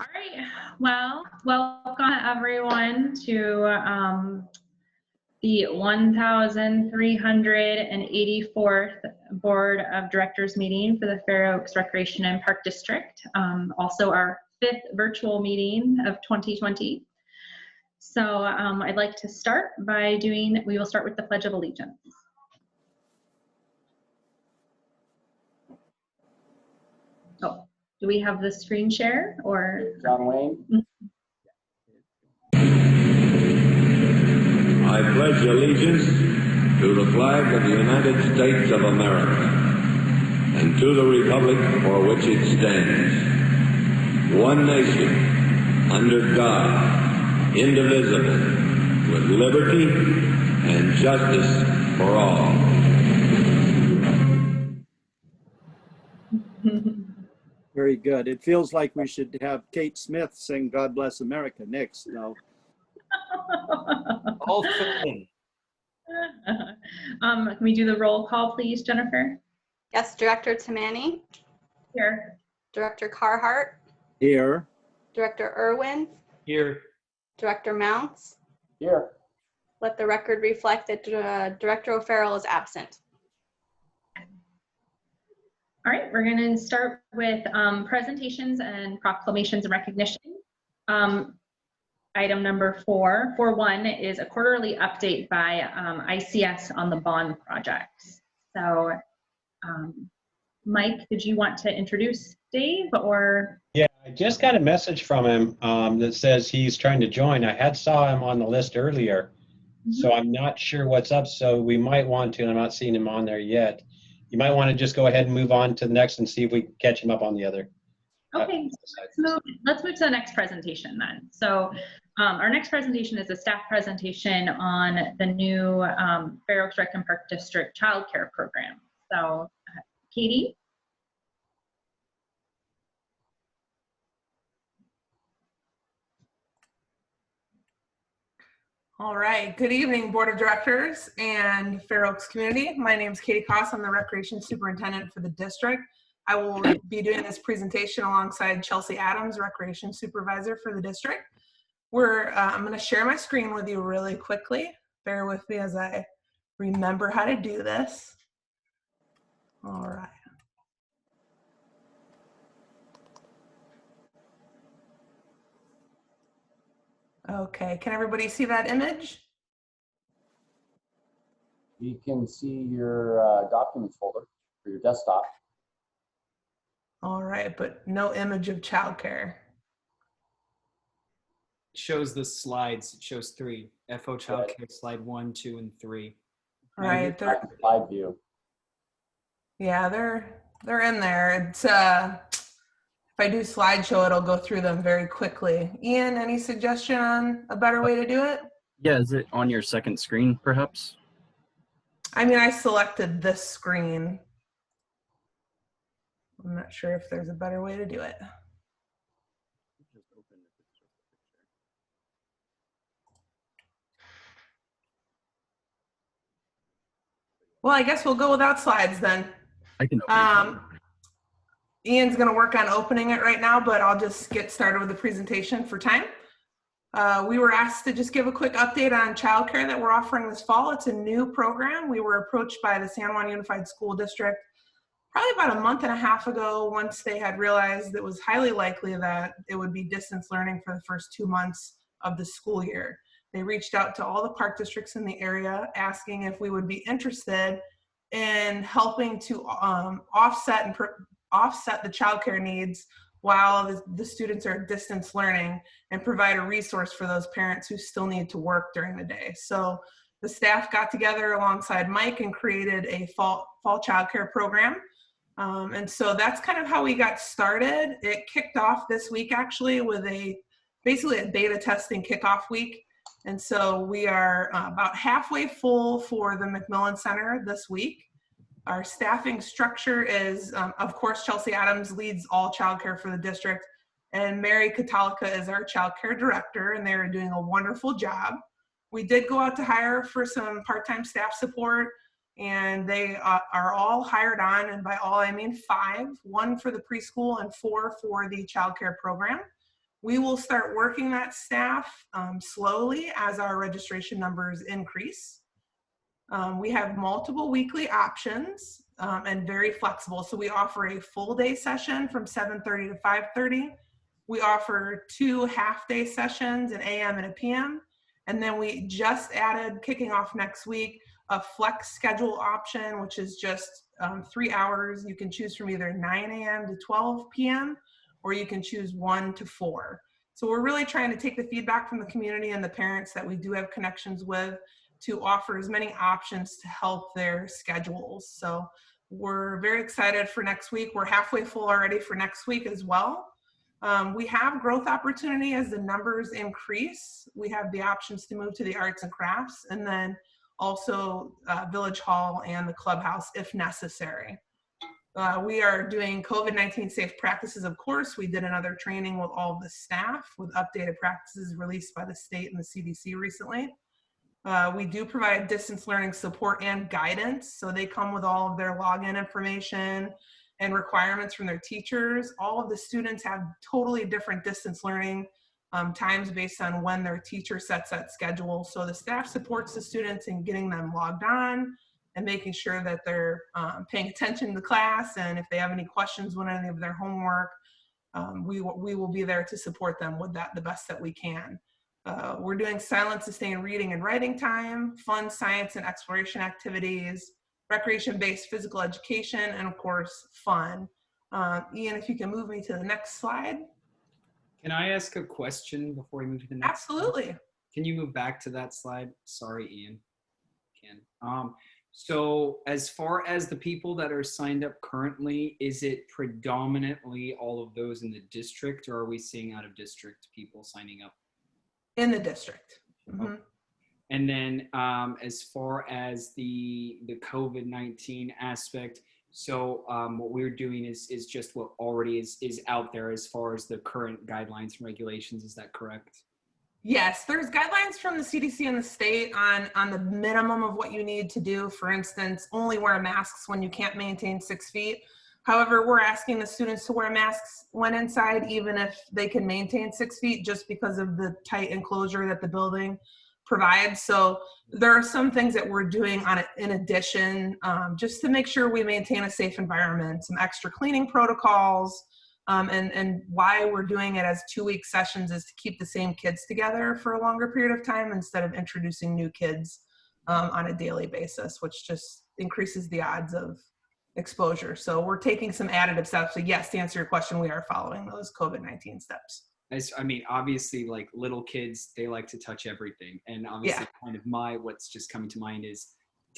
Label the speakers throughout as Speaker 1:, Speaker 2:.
Speaker 1: All right. Well, welcome everyone to the 1,384th Board of Directors meeting for the Fair Oaks Recreation and Park District. Also our 5th virtual meeting of 2020. So I'd like to start by we will start with the Pledge of Allegiance. Oh, do we have the screen share or?
Speaker 2: John Wayne.
Speaker 3: I pledge allegiance to the flag of the United States of America and to the republic for which it stands, one nation, under God, indivisible, with liberty and justice for all.
Speaker 2: Very good. It feels like we should have Kate Smith sing God Bless America next. No.
Speaker 4: All fitting.
Speaker 1: Can we do the roll call, please, Jennifer?
Speaker 5: Yes, Director Tamani.
Speaker 1: Here.
Speaker 5: Director Carhart.
Speaker 2: Here.
Speaker 5: Director Irwin.
Speaker 4: Here.
Speaker 5: Director Mounts.
Speaker 2: Here.
Speaker 5: Let the record reflect that Director O'Farrell is absent.
Speaker 1: All right, we're going to start with presentations and proclamations and recognition. Item number 4.1 is a quarterly update by ICS on the bond projects. So Mike, did you want to introduce Dave or?
Speaker 4: Yeah, I just got a message from him that says he's trying to join. I saw him on the list earlier, so I'm not sure what's up. So we might want to, and I'm not seeing him on there yet. You might want to just go ahead and move on to the next and see if we can catch him up on the other.
Speaker 1: Okay, let's move to the next presentation then. So our next presentation is a staff presentation on the new Fair Oaks Rec and Park District Child Care Program. So Katie?
Speaker 6: All right, good evening, Board of Directors and Fair Oaks community. My name is Katie Koss. I'm the Recreation Superintendent for the district. I will be doing this presentation alongside Chelsea Adams, Recreation Supervisor for the district. I'm going to share my screen with you really quickly. Bear with me as I remember how to do this. All right. Okay, can everybody see that image?
Speaker 2: You can see your documents folder for your desktop.
Speaker 6: All right, but no image of childcare.
Speaker 7: It shows the slides. It shows 3. FO Childcare slide 1, 2, and 3.
Speaker 6: All right.
Speaker 2: Slide view.
Speaker 6: Yeah, they're in there. It's if I do slideshow, it'll go through them very quickly. Ian, any suggestion on a better way to do it?
Speaker 8: Yeah, is it on your second screen, perhaps?
Speaker 6: I mean, I selected this screen. I'm not sure if there's a better way to do it. Well, I guess we'll go without slides then.
Speaker 8: I can open it.
Speaker 6: Ian's going to work on opening it right now, but I'll just get started with the presentation for time. We were asked to just give a quick update on childcare that we're offering this fall. It's a new program. We were approached by the San Juan Unified School District probably about a month and a half ago, once they had realized it was highly likely that it would be distance learning for the first 2 months of the school year. They reached out to all the park districts in the area asking if we would be interested in helping to offset the childcare needs while the students are distance learning and provide a resource for those parents who still need to work during the day. So the staff got together alongside Mike and created a fall childcare program. And so that's kind of how we got started. It kicked off this week actually with basically a beta testing kickoff week. And so we are about halfway full for the McMillan Center this week. Our staffing structure is, of course, Chelsea Adams leads all childcare for the district, and Mary Katalika is our childcare director, and they're doing a wonderful job. We did go out to hire for some part-time staff support. and they are all hired on, and by all I mean 5, 1 for the preschool and 4 for the childcare program. We will start working that staff slowly as our registration numbers increase. We have multiple weekly options and very flexible. So we offer a full day session from 7:30 to 5:30. We offer 2 half-day sessions, an AM and a PM. And then we just added, kicking off next week, a flex schedule option, which is just 3 hours. You can choose from either 9 AM to 12 PM, or you can choose 1 to 4. So we're really trying to take the feedback from the community and the parents that we do have connections with to offer as many options to help their schedules. So we're very excited for next week. We're halfway full already for next week as well. We have growth opportunity as the numbers increase. We have the options to move to the arts and crafts, and then also Village Hall and the clubhouse if necessary. We are doing COVID-19 safe practices, of course. We did another training with all of the staff with updated practices released by the state and the CDC recently. We do provide distance learning support and guidance. So they come with all of their login information and requirements from their teachers. All of the students have totally different distance learning times based on when their teacher sets that schedule. So the staff supports the students in getting them logged on and making sure that they're paying attention to class. And if they have any questions with any of their homework, we will be there to support them with that the best that we can. We're doing silent sustained reading and writing time, fun science and exploration activities, recreation-based physical education, and of course, fun. Ian, if you can move me to the next slide.
Speaker 7: Can I ask a question before we move to the next?
Speaker 6: Absolutely.
Speaker 7: Slide? Can you move back to that slide? Sorry, Ian. So as far as the people that are signed up currently, is it predominantly all of those in the district, or are we seeing out of district people signing up?
Speaker 6: In the district. Mm-hmm.
Speaker 7: Okay. And then as far as the COVID-19 aspect, so what we're doing is just what already is out there as far as the current guidelines and regulations. Is that correct?
Speaker 6: Yes, there's guidelines from the CDC and the state on the minimum of what you need to do. For instance, only wear masks when you can't maintain 6 feet. However, we're asking the students to wear masks when inside, even if they can maintain 6 feet, just because of the tight enclosure that the building provides. So there are some things that we're doing on it in addition, just to make sure we maintain a safe environment, some extra cleaning protocols, and why we're doing it as 2-week sessions is to keep the same kids together for a longer period of time instead of introducing new kids on a daily basis, which just increases the odds of exposure. So we're taking some additive steps. So yes, to answer your question, we are following those COVID-19 steps.
Speaker 7: I mean, obviously, like little kids, they like to touch everything. And obviously kind of what's just coming to mind is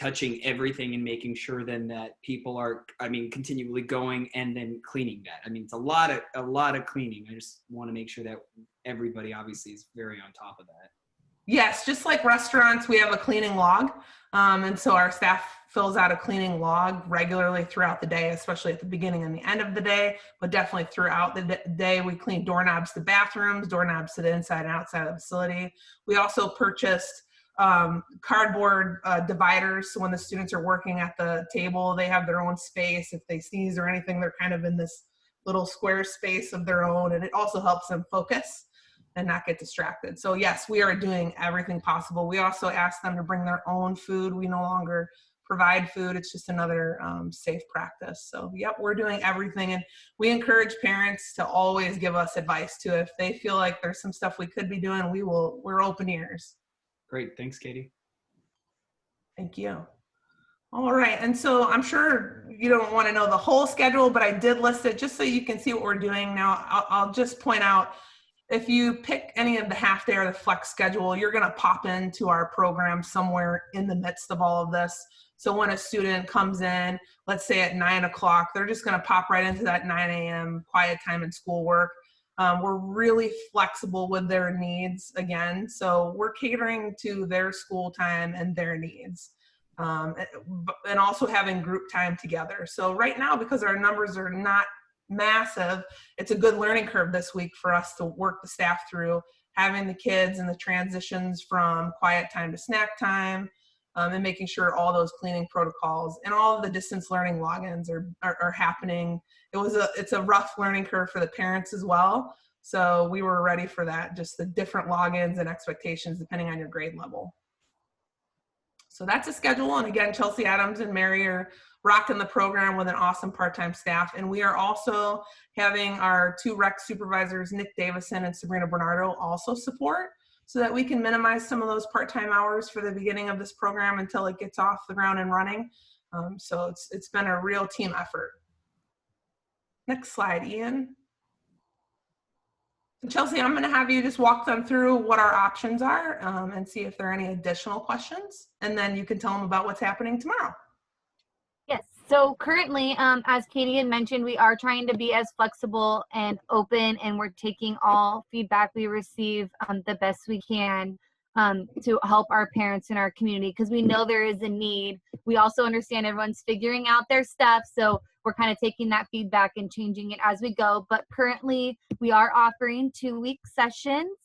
Speaker 7: touching everything and making sure then that people are, continually going and then cleaning that. I mean, it's a lot of cleaning. I just want to make sure that everybody obviously is very on top of that.
Speaker 6: Yes, just like restaurants, we have a cleaning log. And so our staff fills out a cleaning log regularly throughout the day, especially at the beginning and the end of the day, but definitely throughout the day. We clean doorknobs to bathrooms, doorknobs to the inside and outside of the facility. We also purchased cardboard dividers. So when the students are working at the table, they have their own space. If they sneeze or anything, they're kind of in this little square space of their own. And it also helps them focus and not get distracted. So yes, we are doing everything possible. We also ask them to bring their own food. We no longer provide food. It's just another safe practice. So yep, we're doing everything. And we encourage parents to always give us advice too. If they feel like there's some stuff we could be doing, we're open ears.
Speaker 7: Great, thanks, Katie.
Speaker 6: Thank you. All right, and so I'm sure you don't want to know the whole schedule, but I did list it just so you can see what we're doing. Now, I'll just point out, if you pick any of the half day or the flex schedule, you're going to pop into our program somewhere in the midst of all of this. So when a student comes in, let's say at 9 o'clock, they're just going to pop right into that 9 a.m. quiet time and schoolwork. We're really flexible with their needs again. So we're catering to their school time and their needs, and also having group time together. So right now, because our numbers are not massive, it's a good learning curve this week for us to work the staff through, having the kids and the transitions from quiet time to snack time, and making sure all those cleaning protocols and all of the distance learning logins are happening. It's a rough learning curve for the parents as well. So we were ready for that, just the different logins and expectations depending on your grade level. So that's a schedule. And again, Chelsea Adams and Mary are rocking the program with an awesome part-time staff. And we are also having our 2 rec supervisors, Nick Davison and Sabrina Bernardo, also support so that we can minimize some of those part-time hours for the beginning of this program until it gets off the ground and running. So it's been a real team effort. Next slide, Ian. Chelsea, I'm going to have you just walk them through what our options are and see if there are any additional questions. And then you can tell them about what's happening tomorrow.
Speaker 9: Yes. So currently, as Katie had mentioned, we are trying to be as flexible and open, and we're taking all feedback we receive the best we can to help our parents in our community, because we know there is a need. We also understand everyone's figuring out their stuff, so we're kind of taking that feedback and changing it as we go. But currently, we are offering 2-week sessions.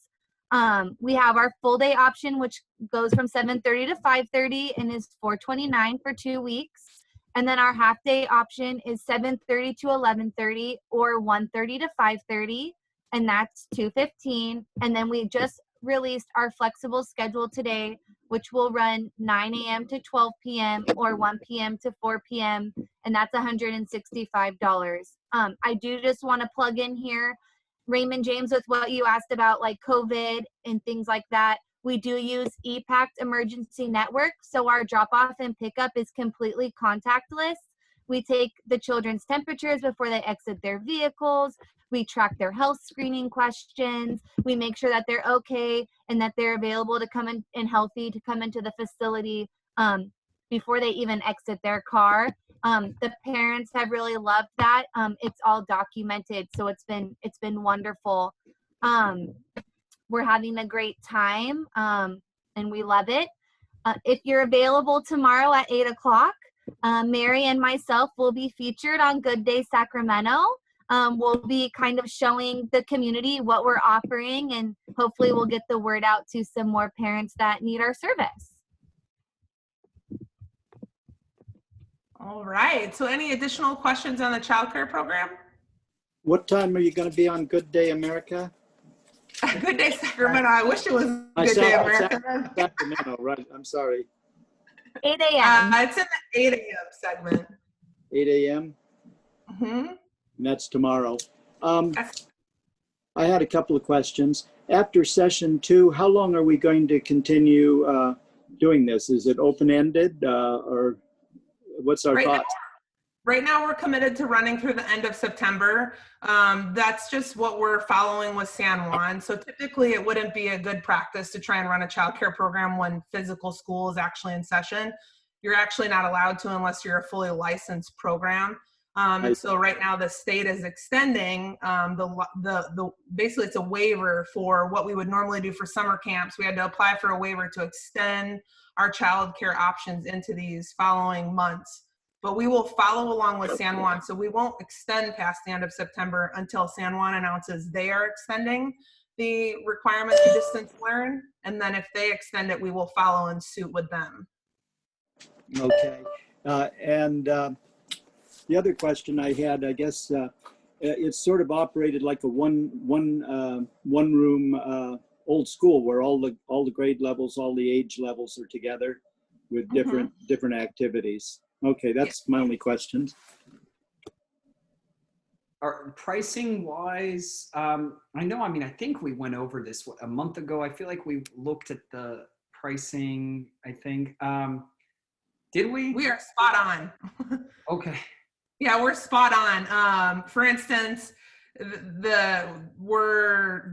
Speaker 9: We have our full day option, which goes from 7:30 to 5:30 and is $429 for 2 weeks. And then our half day option is 7:30 to 11:30 or 1:30 to 5:30, and that's $215. And then we just released our flexible schedule today, which will run 9 a.m. to 12 p.m. or 1 p.m. to 4 p.m. and that's $165. I do just want to plug in here, Raymond James, with what you asked about like COVID and things like that. We do use EPACT Emergency Network, so our drop-off and pickup is completely contactless. We take the children's temperatures before they exit their vehicles. We track their health screening questions. We make sure that they're okay and that they're available to come in and healthy to come into the facility before they even exit their car. The parents have really loved that. It's all documented, so it's been wonderful. We're having a great time, and we love it. If you're available tomorrow at 8 o'clock, Mary and myself will be featured on Good Day Sacramento. We'll be kind of showing the community what we're offering, and hopefully we'll get the word out to some more parents that need our service.
Speaker 6: All right. So any additional questions on the child care program?
Speaker 2: What time are you going to be on Good Day America?
Speaker 6: Good Day Sacramento. I wish it was Good Day America.
Speaker 2: Sacramento, right. I'm sorry.
Speaker 9: 8 a.m.
Speaker 6: It's in the 8 a.m. segment.
Speaker 2: 8 a.m.?
Speaker 6: Mm-hmm.
Speaker 2: And that's tomorrow. I had a couple of questions. After session 2, how long are we going to continue doing this? Is it open-ended or what's our thoughts?
Speaker 6: Right now, we're committed to running through the end of September. That's just what we're following with San Juan. So typically, it wouldn't be a good practice to try and run a child care program when physical school is actually in session. You're actually not allowed to unless you're a fully licensed program. And so right now, the state is extending basically it's a waiver for what we would normally do for summer camps. We had to apply for a waiver to extend our child care options into these following months. But we will follow along with San Juan. So we won't extend past the end of September until San Juan announces they are extending the requirement to distance learn. And then if they extend it, we will follow in suit with them.
Speaker 2: Okay. And the other question I had, I guess, it's sort of operated like a one room old school where all the grade levels, all the age levels are together with different activities. Okay, that's my only questions.
Speaker 7: Our pricing wise, I think we went over this a month ago. I feel like we looked at the pricing, I think. Did we?
Speaker 6: We are spot on.
Speaker 7: Okay.
Speaker 6: Yeah, we're spot on. For instance, we're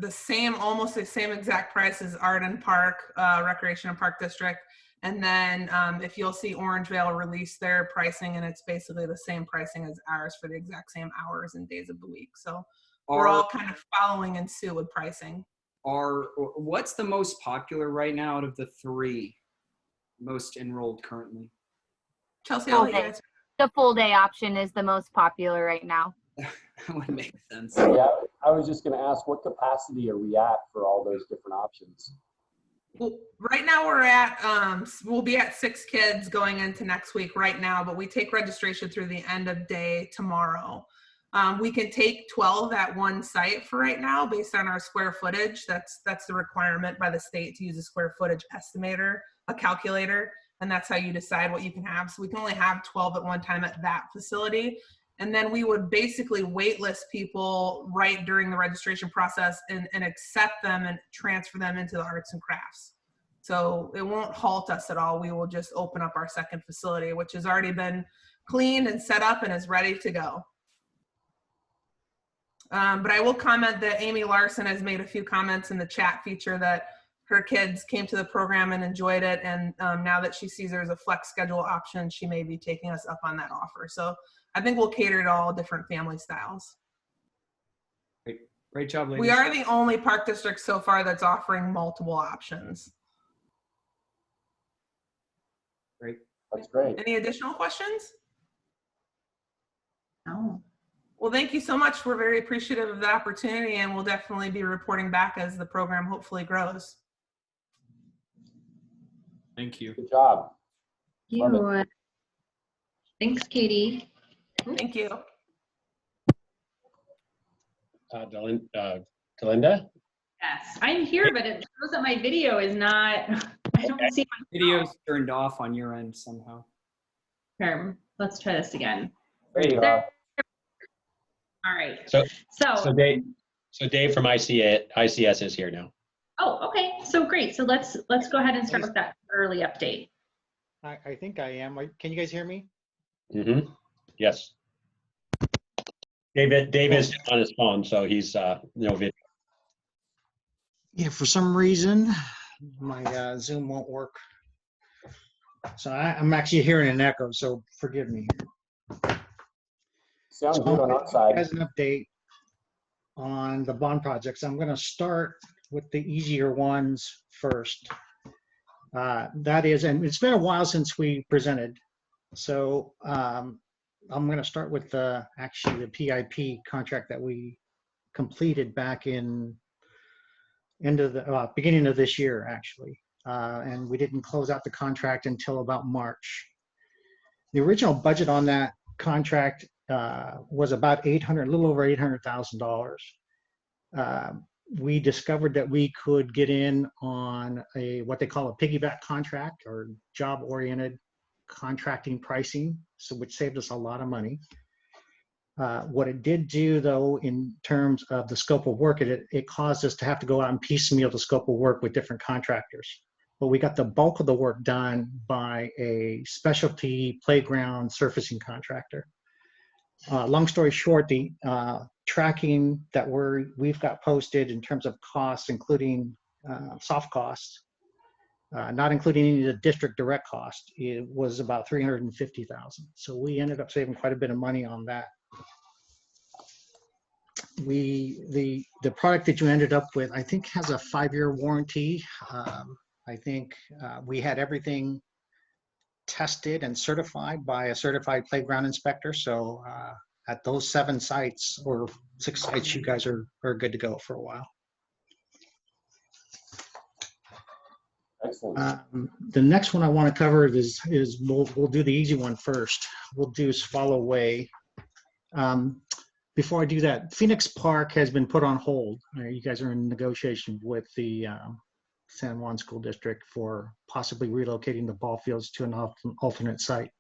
Speaker 6: almost the same exact price as Arden Park, Recreation and Park District. And then if you'll see Orangevale release their pricing, and it's basically the same pricing as ours for the exact same hours and days of the week. So we're all kind of following in suit with pricing.
Speaker 7: What's the most popular right now out of the 3 most enrolled currently?
Speaker 6: Chelsea, I'll let you answer.
Speaker 9: The full day option is the most popular right now.
Speaker 7: That would make sense.
Speaker 10: Yeah, I was just going to ask, what capacity are we at for all those different options?
Speaker 6: Well, right now we're at, we'll be at 6 kids going into next week right now, but we take registration through the end of day tomorrow. We can take 12 at one site for right now based on our square footage. That's the requirement by the state to use a square footage estimator, a calculator, and that's how you decide what you can have. So we can only have 12 at one time at that facility. And then we would basically waitlist people right during the registration process and accept them and transfer them into the arts and crafts. So it won't halt us at all. We will just open up our second facility, which has already been cleaned and set up and is ready to go. But I will comment that Amy Larson has made a few comments in the chat feature that her kids came to the program and enjoyed it. And now that she sees there's a flex schedule option, she may be taking us up on that offer. So I think we'll cater to all different family styles.
Speaker 7: Great job, ladies.
Speaker 6: We are the only park district so far that's offering multiple options.
Speaker 7: Great.
Speaker 10: That's great.
Speaker 6: Any additional questions?
Speaker 1: No.
Speaker 6: Well, thank you so much. We're very appreciative of the opportunity, and we'll definitely be reporting back as the program hopefully grows.
Speaker 7: Thank you.
Speaker 10: Good job.
Speaker 1: You. Thanks, Katie.
Speaker 6: Thank you.
Speaker 4: Delinda?
Speaker 1: Yes, I'm here, but it shows that my video is not, I don't see my
Speaker 7: Video's turned off on your end somehow.
Speaker 1: term. Let's try this again.
Speaker 10: There you go.
Speaker 1: All right.
Speaker 4: So Dave from ICS is here now.
Speaker 1: Oh, okay. So great. So let's go ahead and start with that early update.
Speaker 11: I think I am. Can you guys hear me?
Speaker 4: Mm-hmm. Yes. Dave is on his phone, so he's no video.
Speaker 11: Yeah, for some reason, my Zoom won't work. So I'm actually hearing an echo, so forgive me.
Speaker 10: Sounds
Speaker 11: So
Speaker 10: good on our side.
Speaker 11: as an update on the bond projects, I'm going to start with the easier ones first. That is, and it's been a while since we presented. So I'm going to start with actually the PIP contract that we completed back in beginning of this year, actually. And we didn't close out the contract until about March. The original budget on that contract was about a little over $800,000. We discovered that we could get in on what they call a piggyback contract or job-oriented contracting pricing, so which saved us a lot of money. What it did do, though, in terms of the scope of work, it caused us to have to go out and piecemeal the scope of work with different contractors. But we got the bulk of the work done by a specialty playground surfacing contractor. Long story short, the tracking that we've got posted in terms of costs, including soft costs, not including any of the district direct cost, it was about $350,000. So we ended up saving quite a bit of money on that. The product that you ended up with, I think, has a 5-year warranty. I think we had everything tested and certified by a certified playground inspector. So at those 7 sites or 6 sites, you guys are good to go for a while.
Speaker 10: Excellent.
Speaker 11: The next one I want to cover is we'll do the easy one first. We'll do Swallow Way. Before I do that, Phoenix Park has been put on hold. You guys are in negotiation with the San Juan School District for possibly relocating the ball fields to an alternate site.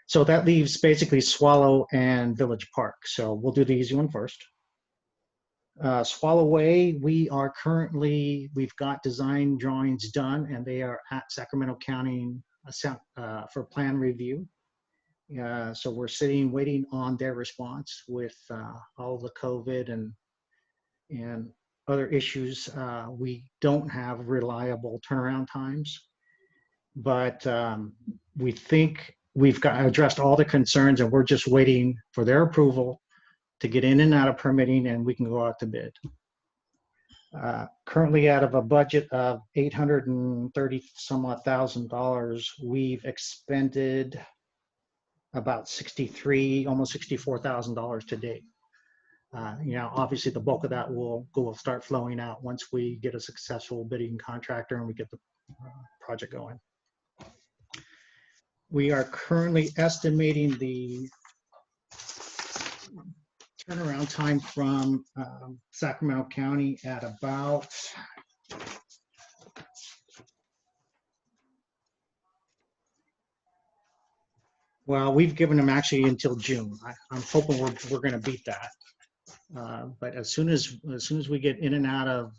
Speaker 11: So that leaves basically Swallow and Village Park. So we'll do the easy one first. Swallow Way, we've got design drawings done, and they are at Sacramento County for plan review. So we're waiting on their response with all the COVID and other issues. We don't have reliable turnaround times, but we think we've addressed all the concerns, and we're just waiting for their approval to get in and out of permitting, and we can go out to bid. Currently, out of a budget of $830,000, we've expended about almost $64,000 to date. Obviously the bulk of that will start flowing out once we get a successful bidding contractor and we get the project going. We are currently estimating the turnaround time from Sacramento County at about we've given them actually until June. I'm hoping we're going to beat that. But as soon as we get in and out of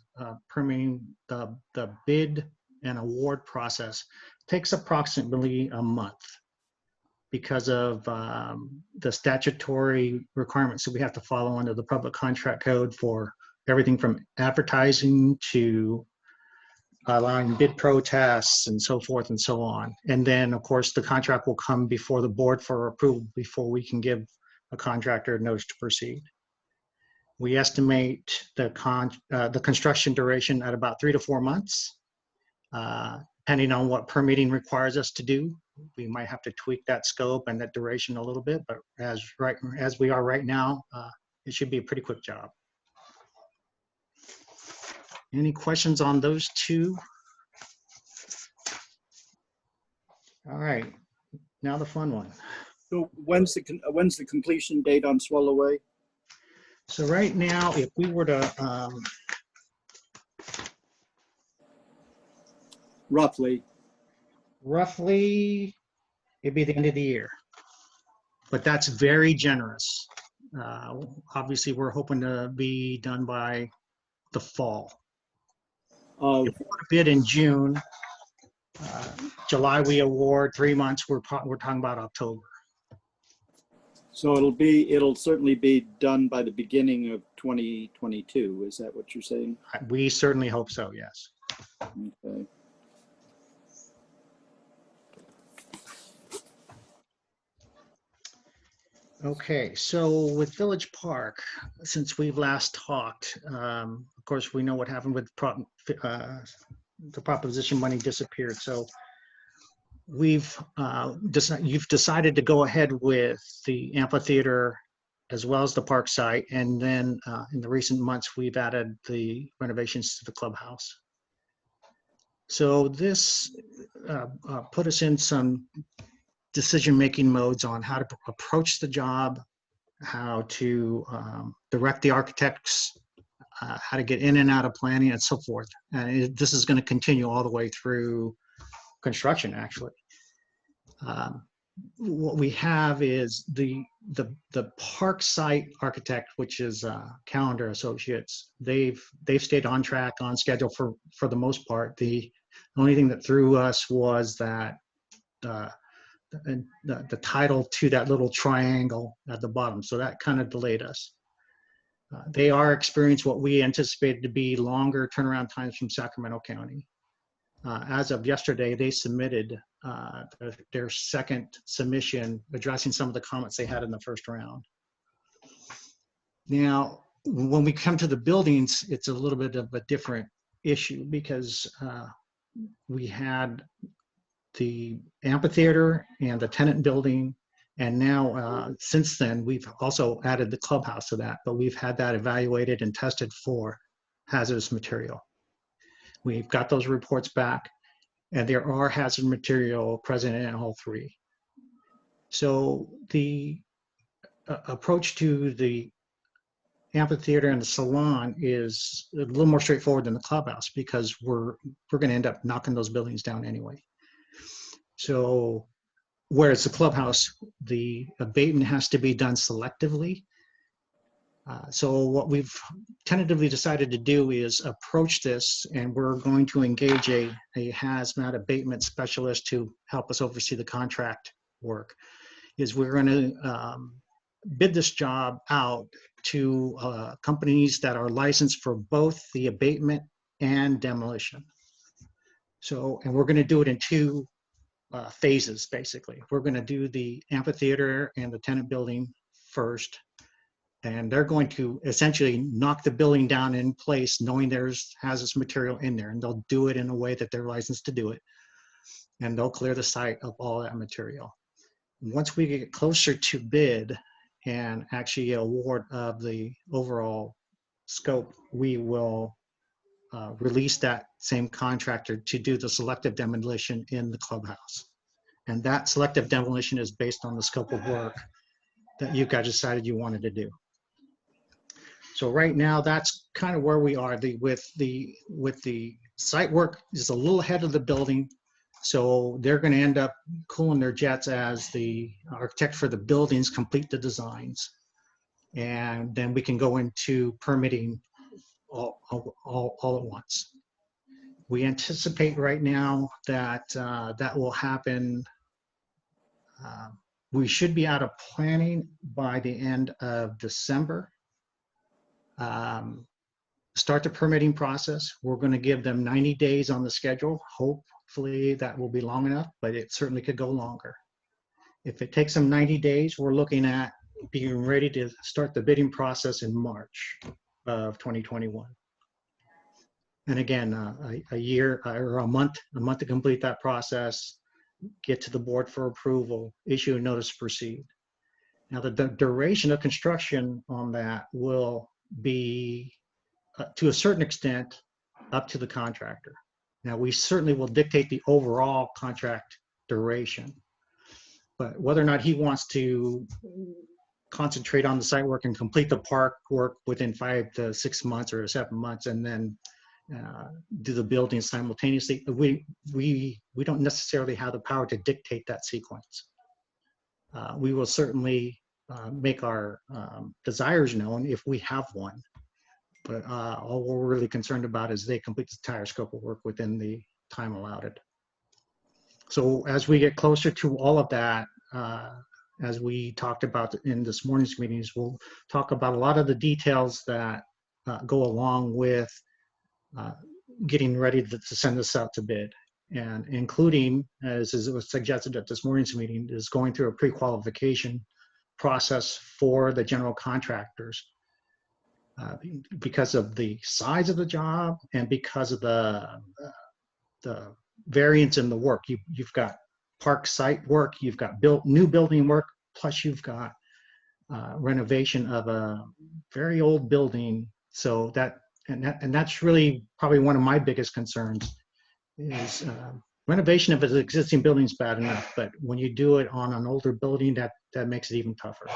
Speaker 11: permitting, the bid and award process takes approximately a month because of the statutory requirements that we have to follow under the Public Contract Code for everything from advertising to allowing bid protests and so forth and so on. And then, of course, the contract will come before the board for approval before we can give a contractor notice to proceed. We estimate the construction duration at about 3 to 4 months, depending on what permitting requires us to do. We might have to tweak that scope and that duration a little bit, but as we are right now, it should be a pretty quick job. Any questions on those two? All right, now the fun one.
Speaker 2: So when's the completion date on Swallowway?
Speaker 11: So right now, if we were to
Speaker 2: Roughly,
Speaker 11: it'd be the end of the year, but that's very generous. Obviously, we're hoping to be done by the fall. If we bid in June, July we award 3 months. We're talking about October.
Speaker 2: so it'll certainly be done by the beginning of 2022. Is that what you're saying?
Speaker 11: We certainly hope so. Yes.
Speaker 2: Okay.
Speaker 11: Okay, so with Village Park, since we've last talked, of course, we know what happened with the proposition money disappeared. So you've decided to go ahead with the amphitheater as well as the park site. And then in the recent months, we've added the renovations to the clubhouse. So this put us in some decision-making modes on how to approach the job, how to direct the architects, how to get in and out of planning, and so forth. And this is going to continue all the way through construction, actually. What we have is the park site architect, which is Calendar Associates. They've stayed on track, on schedule for the most part. The only thing that threw us was that the title to that little triangle at the bottom. So that kind of delayed us. They are experiencing what we anticipated to be longer turnaround times from Sacramento County. As of yesterday, they submitted their second submission addressing some of the comments they had in the first round. Now, when we come to the buildings, it's a little bit of a different issue because we had the amphitheater and the tenant building. And now, since then, we've also added the clubhouse to that, but we've had that evaluated and tested for hazardous material. We've got those reports back, and there are hazard material present in all three. So the approach to the amphitheater and the salon is a little more straightforward than the clubhouse because we're going to end up knocking those buildings down anyway. So whereas the clubhouse, the abatement has to be done selectively. So what we've tentatively decided to do is approach this, and we're going to engage a hazmat abatement specialist to help us oversee the contract work. Is we're going to bid this job out to companies that are licensed for both the abatement and demolition. So, and we're going to do it in two phases, basically. We're going to do the amphitheater and the tenant building first, and they're going to essentially knock the building down in place knowing there's hazardous material in there, and they'll do it in a way that they're licensed to do it, and they'll clear the site of all that material. Once we get closer to bid and actually award of the overall scope, we will release that same contractor to do the selective demolition in the clubhouse. And that selective demolition is based on the scope of work that you guys decided you wanted to do. So right now, that's kind of where we are. With the site work is a little ahead of the building. So they're going to end up cooling their jets as the architect for the buildings complete the designs. And then we can go into permitting all at once. We anticipate right now that that will happen. We should be out of planning by the end of December. Start the permitting process. We're going to give them 90 days on the schedule. Hopefully that will be long enough, but it certainly could go longer. If it takes them 90 days, we're looking at being ready to start the bidding process in March of 2021. And again, a year or a month to complete that process, get to the board for approval, issue a notice to proceed. Now, the duration of construction on that will be, to a certain extent, up to the contractor. Now, we certainly will dictate the overall contract duration, but whether or not he wants to concentrate on the site work and complete the park work within 5 to 6 months or 7 months, and then do the building simultaneously, we don't necessarily have the power to dictate that sequence. We will certainly make our desires known if we have one, but all we're really concerned about is they complete the entire scope of work within the time allotted. So as we get closer to all of that, as we talked about in this morning's meetings, we'll talk about a lot of the details that go along with getting ready to send this out to bid, and including, as it was suggested at this morning's meeting, is going through a pre-qualification process for the general contractors because of the size of the job and because of the variance in the work. You've got park site work, you've got new building work, plus you've got renovation of a very old building. So that's really probably one of my biggest concerns is renovation of an existing building is bad enough, but when you do it on an older building, that makes it even tougher.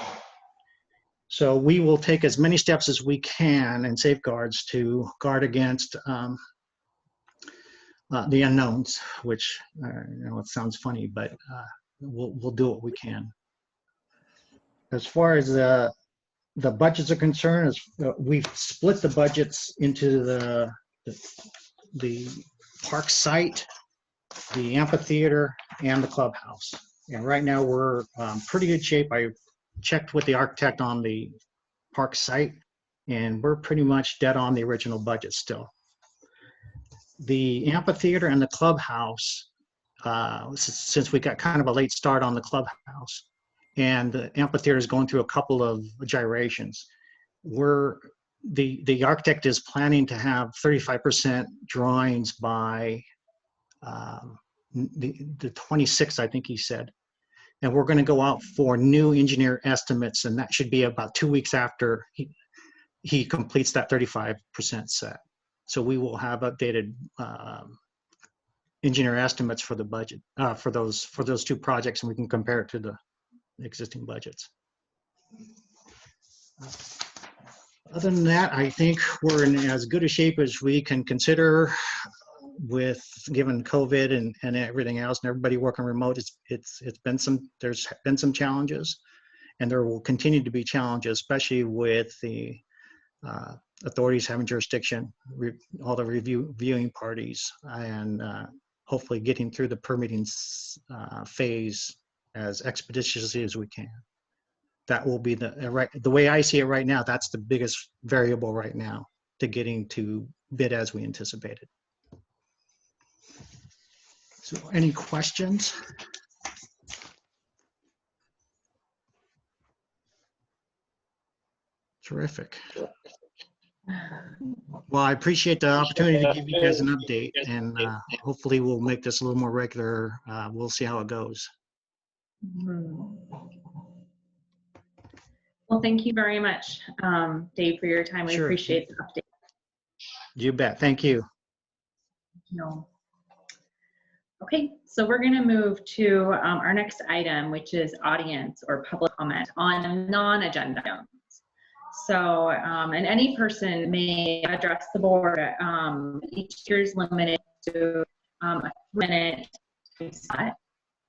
Speaker 11: So we will take as many steps as we can and safeguards to guard against the unknowns, which it sounds funny, but we'll do what we can. As far as the budgets are concerned, we've split the budgets into the park site, the amphitheater, and the clubhouse. And right now we're pretty good shape. I checked with the architect on the park site, and we're pretty much dead on the original budget still. The amphitheater and the clubhouse, since we got kind of a late start on the clubhouse, and the amphitheater is going through a couple of gyrations, the architect is planning to have 35% drawings by the 26th, I think he said. And we're going to go out for new engineer estimates, and that should be about 2 weeks after he completes that 35% set. So we will have updated engineer estimates for the budget for those two projects, and we can compare it to the existing budgets. Other than that, I think we're in as good a shape as we can consider with given COVID and everything else, and everybody working remote. There's been some challenges, and there will continue to be challenges, especially with the authorities having jurisdiction, all the reviewing parties, and hopefully getting through the permitting phase as expeditiously as we can. That will be the way I see it right now. That's the biggest variable right now to getting to bid as we anticipated. So any questions? Terrific. Well, I appreciate the opportunity to give you guys an update, and hopefully we'll make this a little more regular. We'll see how it goes.
Speaker 1: Well, thank you very much, Dave, for your time. We
Speaker 11: Sure.
Speaker 1: appreciate the update.
Speaker 11: You bet. Thank you.
Speaker 1: No. Okay, so we're going to move to our next item, which is audience or public comment on non-agenda items. So, and any person may address the board. Each year is limited to a 3-minute spot,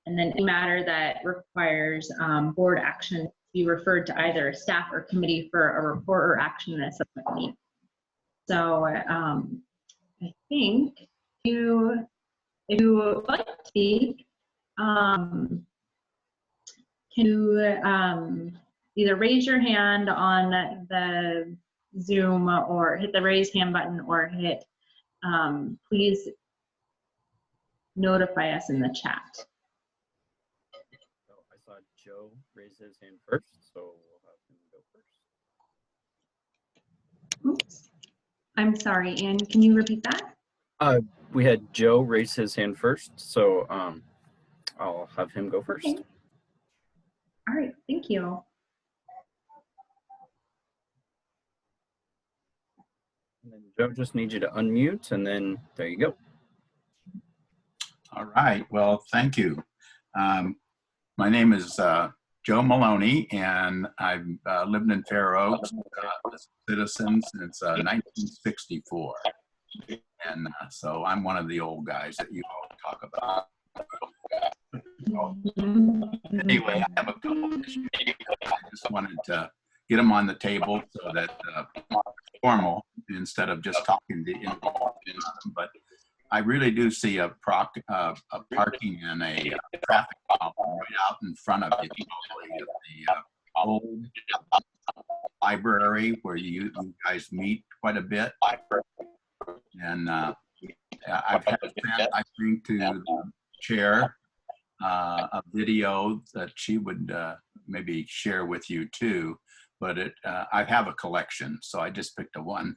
Speaker 1: and then any matter that requires board action be referred to either staff or committee for a report or action in a subsequent meeting. So, I think if you would like to speak, can you either raise your hand on the Zoom or hit the raise hand button, or hit, please notify us in the chat.
Speaker 8: So I saw Joe raise his hand first, so we'll have him go first.
Speaker 1: Oops. I'm sorry, Ann, can you repeat that?
Speaker 8: We had Joe raise his hand first, so I'll have him go first.
Speaker 1: Okay. All right, thank you.
Speaker 8: And then Joe just needs you to unmute, and then there you go.
Speaker 10: All right. Well, thank you. My name is Joe Maloney, and I've lived in Fair Oaks as a citizen since 1964. And so I'm one of the old guys that you all talk about. Anyway, I have a couple of issues. I just wanted to get them on the table so that formal instead of just talking to involved in them. But I really do see a parking and a traffic problem right out in front of you, the old library where you guys meet quite a bit. And I've had sent, I think, to the chair a video that she would maybe share with you too. But I have a collection, so I just picked a one.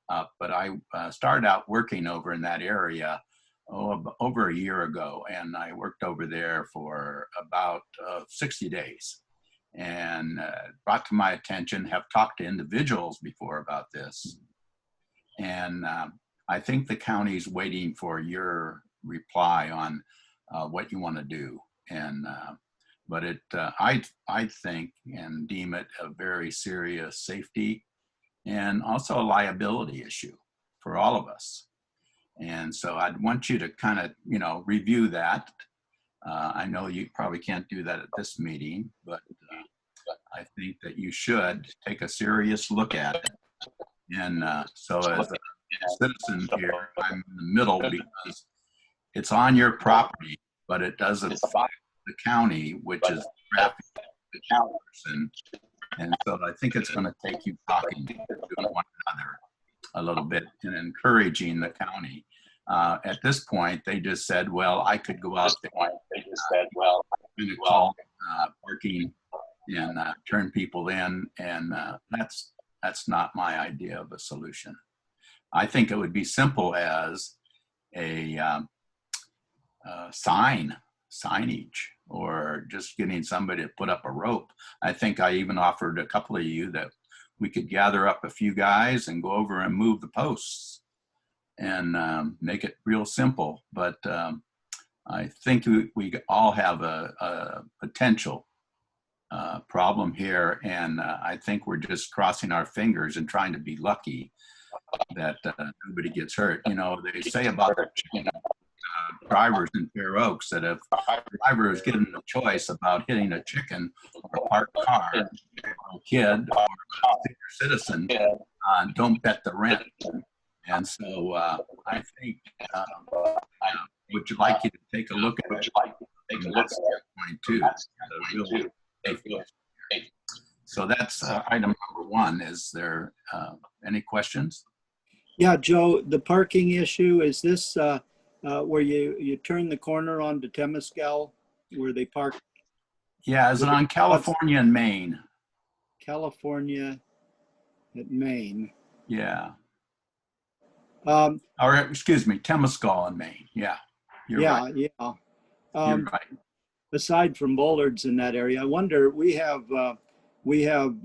Speaker 10: But I started out working over in that area over a year ago, and I worked over there for about 60 days. And brought to my attention, have talked to individuals before about this. And I think the county's waiting for your reply on what you want to do. And but I think and deem it a very serious safety and also a liability issue for all of us. And so I'd want you to kind of, review that. I know you probably can't do that at this meeting, but I think that you should take a serious look at it. And so as a citizen here, I'm in the middle because it's on your property, but it doesn't affect the county, which is traffic person. And so I think it's going to take you talking to one another a little bit and encouraging the county. At this point, they just said, well, I could go out there. They just said, well, I'm going to call parking and turn people in. And that's not my idea of a solution. I think it would be simple as a signage, or just getting somebody to put up a rope. I think I even offered a couple of you that we could gather up a few guys and go over and move the posts and make it real simple. But I think we all have a potential problem here, and I think we're just crossing our fingers and trying to be lucky that nobody gets hurt. They say about the drivers in Fair Oaks that if a driver is given the choice about hitting a chicken or a parked car, or a kid or a senior citizen, don't bet the rent. And so I think would you like you to take a look at it? That's point too. So that's item number one. Is there any questions?
Speaker 2: Yeah, Joe, the parking issue, is this where you turn the corner onto Temescal, where they park?
Speaker 10: Yeah, is it on California and Maine?
Speaker 2: California at Maine.
Speaker 10: Yeah. Or excuse me, Temescal and Maine. Yeah. You're right.
Speaker 2: Yeah.
Speaker 10: You're right.
Speaker 2: Aside from bollards in that area, I wonder, we have we have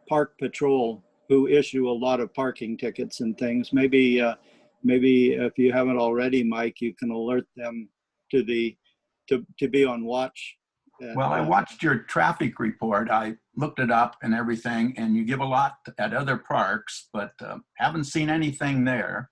Speaker 2: park patrol who issue a lot of parking tickets and things. Maybe if you haven't already, Mike, you can alert them to be on watch.
Speaker 10: Well, I watched your traffic report. I looked it up and everything, and you give a lot at other parks, but haven't seen anything there.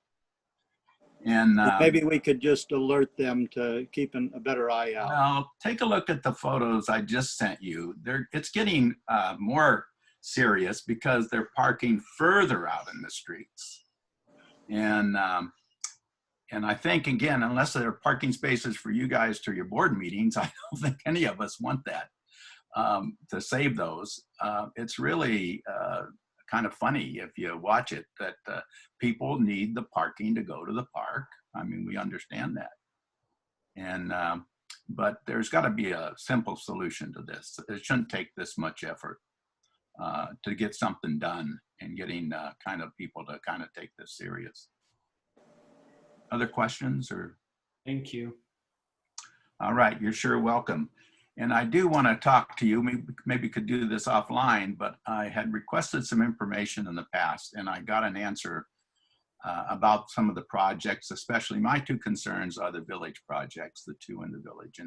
Speaker 10: And
Speaker 2: maybe we could just alert them to keep a better eye out.
Speaker 10: well, take a look at the photos I just sent you. It's getting more serious because they're parking further out in the streets. And I think, again, unless there are parking spaces for you guys to your board meetings, I don't think any of us want that, to save those. It's really kind of funny if you watch it that people need the parking to go to the park. I mean, we understand that. And, but there's got to be a simple solution to this. It shouldn't take this much effort to get something done and getting kind of people to kind of take this serious. Other questions or?
Speaker 7: Thank you.
Speaker 10: All right, you're sure welcome. And I do want to talk to you, maybe could do this offline, but I had requested some information in the past and I got an answer about some of the projects, especially my two concerns are the village projects, the two in the village.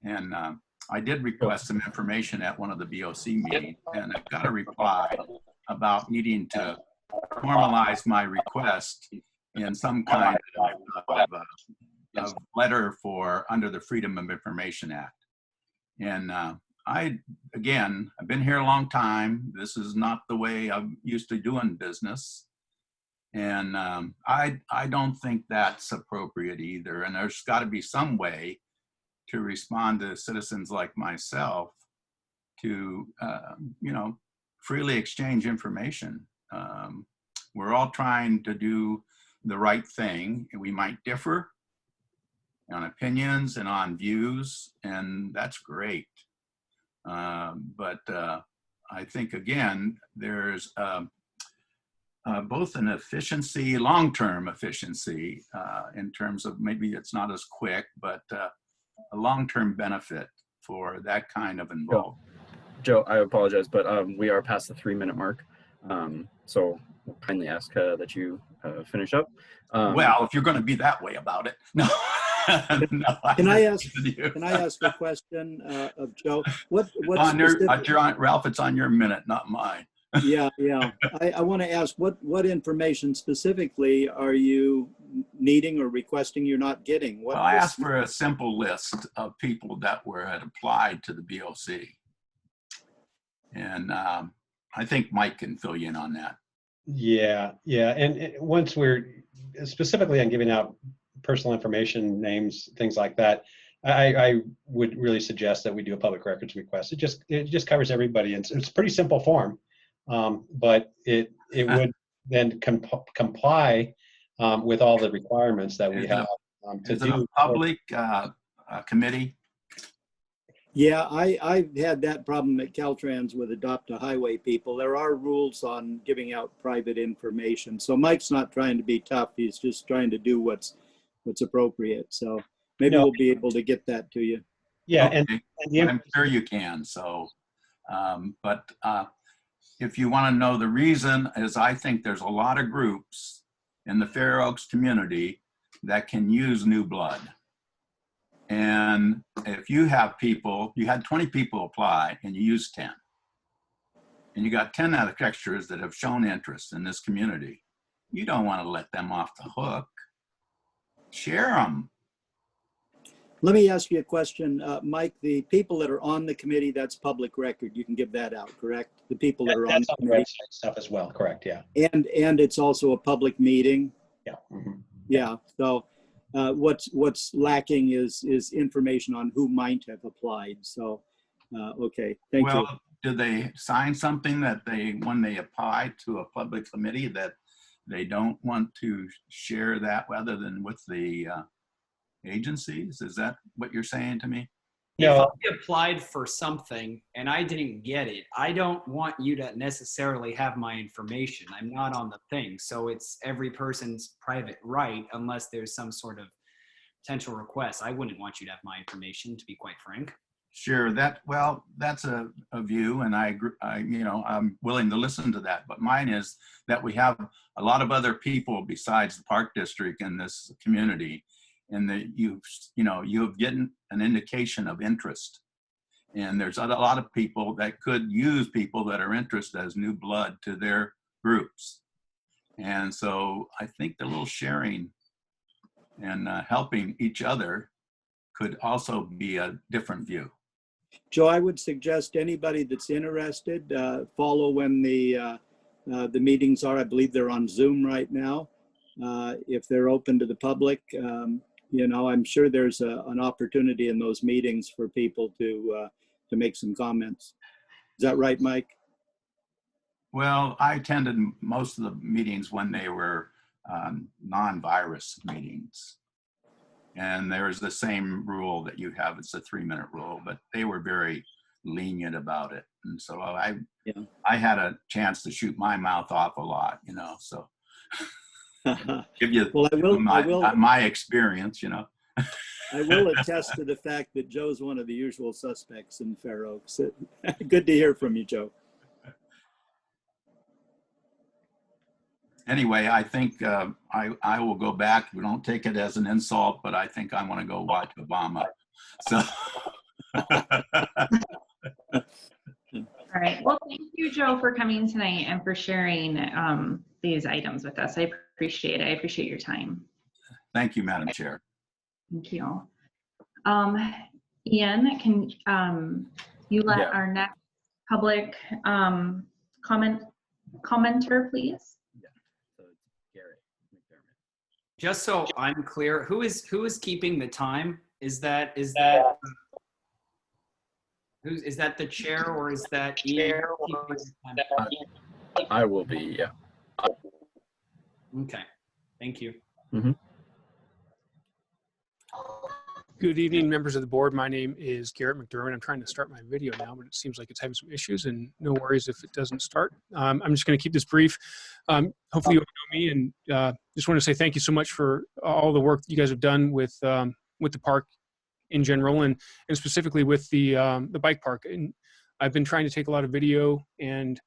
Speaker 10: And I did request some information at one of the BOC meetings and I got a reply about needing to formalize my request in some kind of letter for under the Freedom of Information Act. And I've been here a long time. This is not the way I'm used to doing business. And I don't think that's appropriate either. And there's got to be some way to respond to citizens like myself to, freely exchange information. We're all trying to do the right thing. We might differ on opinions and on views, and that's great. But I think, again, there's both an efficiency, long-term efficiency in terms of maybe it's not as quick, but a long-term benefit for that kind of involvement.
Speaker 8: Joe, I apologize, but we are past the 3-minute mark. So we'll kindly ask that you finish up.
Speaker 10: Well, if you're going to be that way about it, no. No,
Speaker 2: Can I ask a question of Joe? What
Speaker 10: Ralph, it's on your minute, not mine.
Speaker 2: Yeah. I want to ask what information specifically are you needing or requesting you're not getting?
Speaker 10: Well, I asked for a simple list of people that had applied to the BOC. And I think Mike can fill you in on that.
Speaker 4: Yeah. And once we're specifically on giving out personal information, names, things like that, I would really suggest that we do a public records request. It just covers everybody. And it's a pretty simple form, but it would then comply with all the requirements that we have to do.
Speaker 10: A public committee?
Speaker 2: Yeah, I've had that problem at Caltrans with Adopt a Highway people. There are rules on giving out private information. So Mike's not trying to be tough. He's just trying to do what's appropriate. So maybe we'll be able to get that to you.
Speaker 4: Yeah,
Speaker 10: okay. And I'm sure you can. So, but if you want to know the reason is I think there's a lot of groups in the Fair Oaks community that can use new blood. And if you have people, you had 20 people apply and you used 10. And you got 10 out of extras that have shown interest in this community. You don't want to let them off the hook. Share them.
Speaker 2: Let me ask you a question, Mike. The people that are on the committee, that's public record. You can give that out, correct? The people that are on the committee.
Speaker 4: Stuff as well, correct? Yeah.
Speaker 2: And it's also a public meeting.
Speaker 4: Yeah. Mm-hmm.
Speaker 2: Yeah. So what's lacking is information on who might have applied. So okay, thank you.
Speaker 10: Well, do they sign something that when they apply to a public committee that they don't want to share that other than with the agencies? Is that what you're saying to me?
Speaker 7: No. If I applied for something and I didn't get it, I don't want you to necessarily have my information. I'm not on the thing. So it's every person's private right unless there's some sort of potential request. I wouldn't want you to have my information, to be quite frank.
Speaker 10: Sure. That's a view, and I agree. I'm willing to listen to that. But mine is that we have a lot of other people besides the Park District in this community, and that you've gotten an indication of interest. And there's a lot of people that could use people that are interested as new blood to their groups. And so I think the little sharing and helping each other could also be a different view.
Speaker 2: Joe, I would suggest anybody that's interested, follow when the meetings are. I believe they're on Zoom right now. If they're open to the public, I'm sure there's an opportunity in those meetings for people to make some comments. Is that right, Mike?
Speaker 10: Well, I attended most of the meetings when they were non-virus meetings. And there's the same rule that you have. It's a 3-minute rule, but they were very lenient about it. And so I had a chance to shoot my mouth off a lot, so give you my experience,
Speaker 2: I will attest to the fact that Joe's one of the usual suspects in Fair Oaks. Good to hear from you, Joe.
Speaker 10: Anyway, I think I will go back. We don't take it as an insult, but I think I want to go watch Obama. So.
Speaker 1: All right. Well, thank you, Joe, for coming tonight and for sharing these items with us. I appreciate it. I appreciate your time.
Speaker 10: Thank you, Madam Chair.
Speaker 1: Thank you. Ian, can you let our next public commenter, please?
Speaker 7: Just so I'm clear, who is keeping the time? Is that the chair, or is that Ian?
Speaker 8: I will be, yeah.
Speaker 7: Okay, thank you.
Speaker 8: Mm-hmm.
Speaker 12: Good evening, members of the board. My name is Garrett McDermott. I'm trying to start my video now, but it seems like it's having some issues, and no worries if it doesn't start. I'm just going to keep this brief. Hopefully you all know me, and just want to say thank you so much for all the work you guys have done with the park in general, and specifically with the bike park. And I've been trying to take a lot of video and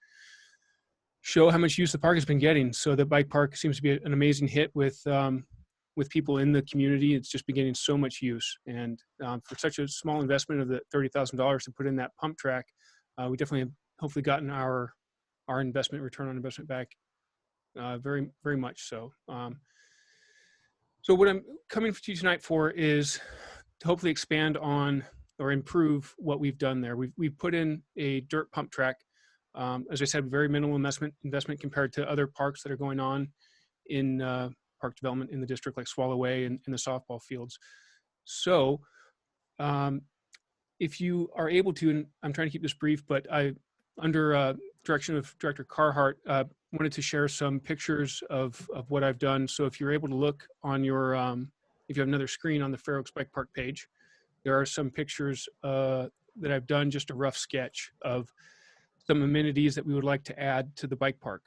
Speaker 12: show how much use the park has been getting. So the bike park seems to be an amazing hit with people in the community. It's just been getting so much use. And for such a small investment of the $30,000 to put in that pump track, we definitely have hopefully gotten our investment, return on investment back very, very much so. So what I'm coming to you tonight for is to hopefully expand on or improve what we've done there. We've put in a dirt pump track. As I said, very minimal investment compared to other parks that are going on in park development in the district, like Swallow Way and the softball fields. So if you are able to, and I'm trying to keep this brief, but I, under direction of Director Carhart, wanted to share some pictures of what I've done. So if you're able to look on your, if you have another screen on the Fair Oaks Bike Park page, there are some pictures that I've done, just a rough sketch of some amenities that we would like to add to the bike park.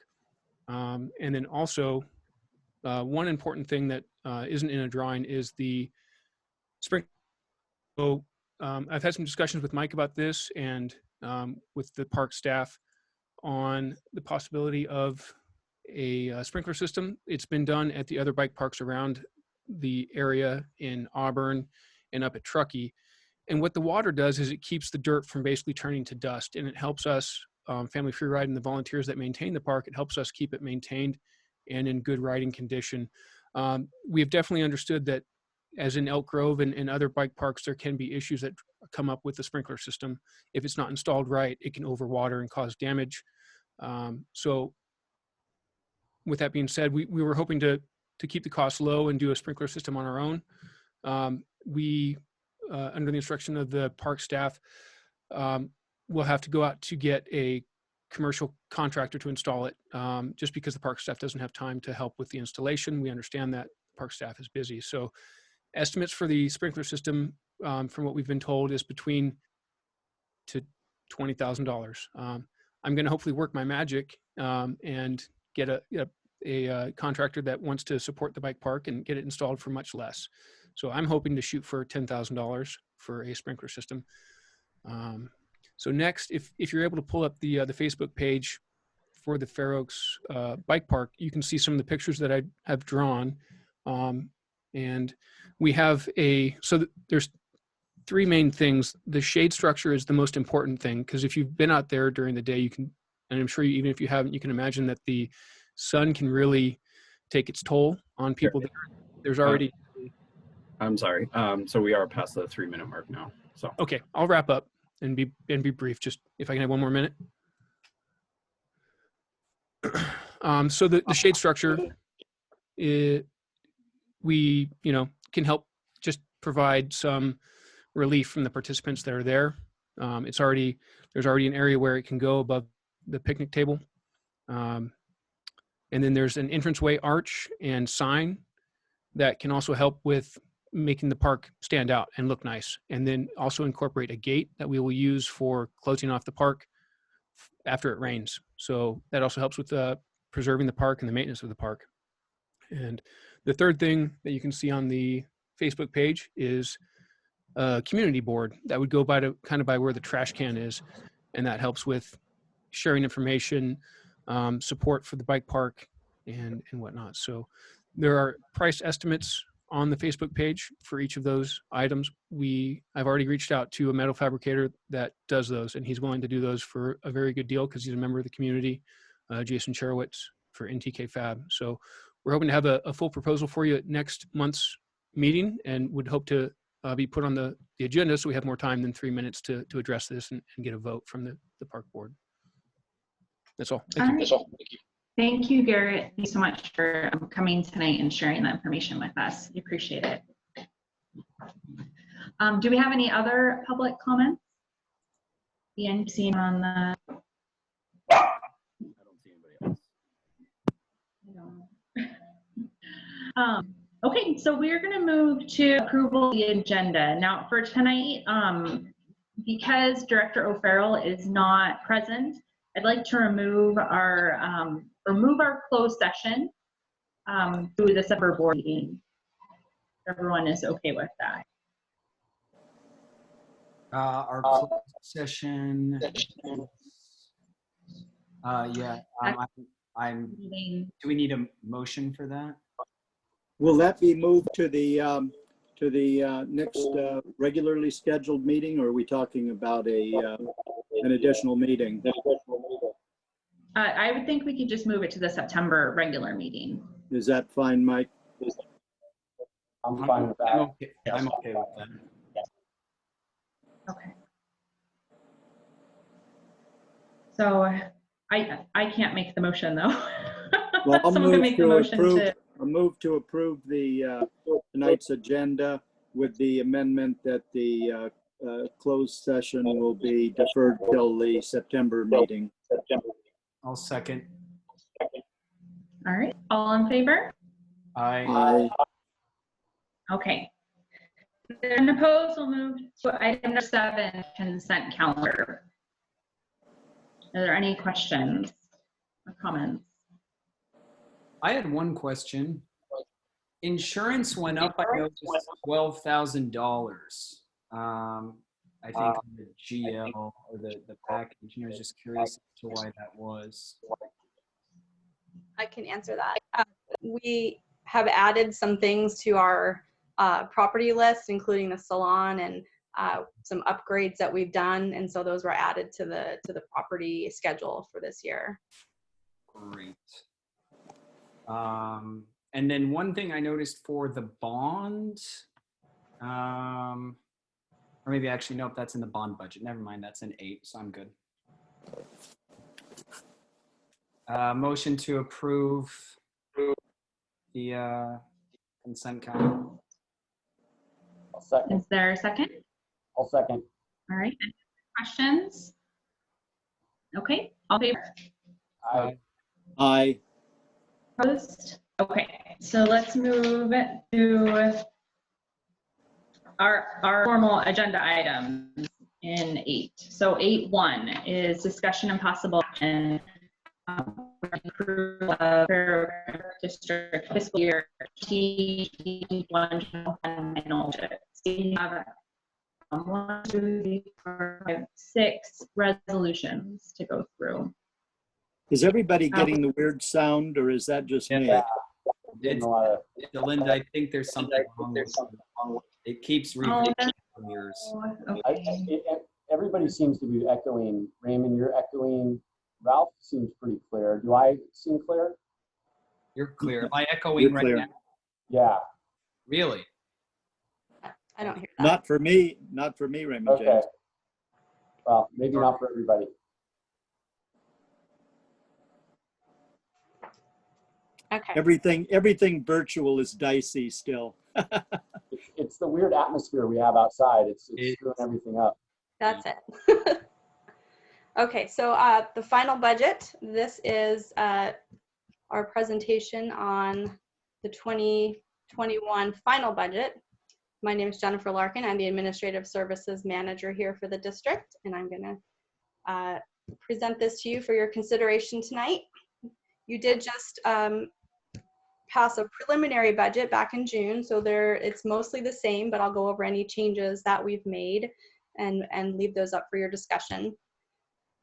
Speaker 12: And then also, one important thing that isn't in a drawing is the sprinkler. So I've had some discussions with Mike about this and with the park staff on the possibility of a sprinkler system. It's been done at the other bike parks around the area in Auburn and up at Truckee. And what the water does is it keeps the dirt from basically turning to dust, and it helps us, Family Free Ride and the volunteers that maintain the park, it helps us keep it maintained and in good riding condition. We have definitely understood that, as in Elk Grove and other bike parks, there can be issues that come up with the sprinkler system. If it's not installed right, it can overwater and cause damage. So with that being said, we were hoping to keep the cost low and do a sprinkler system on our own. We, under the instruction of the park staff, will have to go out to get a commercial contractor to install it, just because the park staff doesn't have time to help with the installation. We understand that park staff is busy. So estimates for the sprinkler system, from what we've been told, is between to $20,000. I'm going to hopefully work my magic and get a contractor that wants to support the bike park and get it installed for much less. So I'm hoping to shoot for $10,000 for a sprinkler system. So next, if you're able to pull up the Facebook page for the Fair Oaks Bike Park, you can see some of the pictures that I have drawn. And we have there's three main things. The shade structure is the most important thing, because if you've been out there during the day, you can, and I'm sure even if you haven't, you can imagine that the sun can really take its toll on people. There's already.
Speaker 8: I'm sorry. So we are past the 3-minute mark now. So
Speaker 12: okay, I'll wrap up and be brief. Just if I can have one more minute. So the shade structure, we can help just provide some relief from the participants that are there. There's already an area where it can go above the picnic table. And then there's an entranceway arch and sign that can also help with making the park stand out and look nice. And then also incorporate a gate that we will use for closing off the park after it rains. So that also helps with preserving the park and the maintenance of the park. And the third thing that you can see on the Facebook page is a community board that would go by by where the trash can is. And that helps with sharing information, support for the bike park and whatnot. So there are price estimates on the Facebook page for each of those items. I've already reached out to a metal fabricator that does those, and he's willing to do those for a very good deal because he's a member of the community, Jason Cherowitz for NTK Fab. So we're hoping to have a full proposal for you at next month's meeting, and would hope to be put on the agenda so we have more time than 3 minutes to address this and get a vote from the park board. That's all. Thank you. That's all. Thank you.
Speaker 1: Thank you, Garrett. Thank you so much for coming tonight and sharing that information with us. We appreciate it. Do we have any other public comments? Ian, seen on the.
Speaker 8: I don't see anybody else.
Speaker 1: Okay, so we're going to move to approval of the agenda. Now for tonight, because Director O'Farrell is not present, I'd like to remove our closed session to the December board meeting. Everyone is okay with that.
Speaker 7: Our closed session. Yeah. Do we need a motion for that?
Speaker 2: Will that be moved to the next regularly scheduled meeting, or are we talking about an additional meeting?
Speaker 1: I would think we could just move it to the September regular meeting.
Speaker 2: Is that fine, Mike?
Speaker 7: I'm fine with that. I'm okay with that.
Speaker 1: Okay. So I can't make the motion though.
Speaker 2: Well, I'll
Speaker 1: Someone can make the motion
Speaker 2: I'll move to approve the tonight's agenda with the amendment that the closed session will be deferred till the September meeting.
Speaker 7: I'll second.
Speaker 1: All right, all in favor?
Speaker 7: Aye.
Speaker 1: Okay. Then opposed, we'll move to item number 7, consent calendar. Are there any questions or comments?
Speaker 7: I had one question. Insurance went up, I noticed, $12,000. I think on the GL or the package, and I was just curious as to why that was.
Speaker 5: I can answer that. We have added some things to our property list, including the salon and some upgrades that we've done, and so those were added to the property schedule for this year.
Speaker 7: Great. And then one thing I noticed for the bond, or maybe actually, nope, that's in the bond budget. Never mind, that's an 8, so I'm good. Motion to approve the consent calendar.
Speaker 13: I'll second.
Speaker 1: Is there a second?
Speaker 13: I'll second.
Speaker 1: All right, any questions? Okay, all in favor?
Speaker 13: Aye.
Speaker 2: Aye.
Speaker 1: Opposed? Okay, so let's move to our formal agenda items in 8. So 8.1 is discussion and possible action approval of Fair Oaks District fiscal year T1 final budget. So you have 1, 2, 3, 4, 5, 6 resolutions to go through.
Speaker 2: Is everybody getting the weird sound, or is that just me?
Speaker 13: Yeah. Getting a lot of,
Speaker 7: Linda, I think there's something wrong with it. It keeps repeating from yours.
Speaker 1: Okay.
Speaker 13: everybody seems to be echoing. Raymond, you're echoing. Ralph seems pretty clear. Do I seem clear?
Speaker 7: You're clear. Am I echoing
Speaker 2: You're
Speaker 7: right
Speaker 2: clear.
Speaker 7: now?
Speaker 13: Yeah.
Speaker 7: Really?
Speaker 5: I don't hear that.
Speaker 2: Not for me, Raymond
Speaker 13: Okay.
Speaker 2: James.
Speaker 13: Well, maybe not for everybody.
Speaker 5: Okay.
Speaker 2: Everything virtual is dicey still.
Speaker 13: It's the weird atmosphere we have outside. It's screwing everything up.
Speaker 5: That's it. Okay, so the final budget. This is our presentation on the 2021 final budget. My name is Jennifer Larkin. I'm the Administrative Services Manager here for the district, and I'm going to present this to you for your consideration tonight. You did just pass a preliminary budget back in June, so it's mostly the same, but I'll go over any changes that we've made and leave those up for your discussion.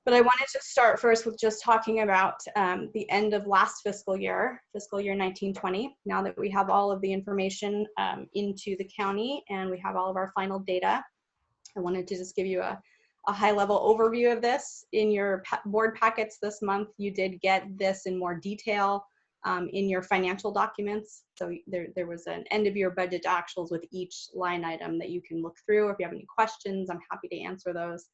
Speaker 5: But I wanted to start first with just talking about the end of last fiscal year 1920. Now that we have all of the information into the county and we have all of our final data, I wanted to just give you a high-level overview of this. In your board packets this month, you did get this in more detail in your financial documents. So there was an end-of-year budget actuals with each line item that you can look through. If you have any questions, I'm happy to answer those.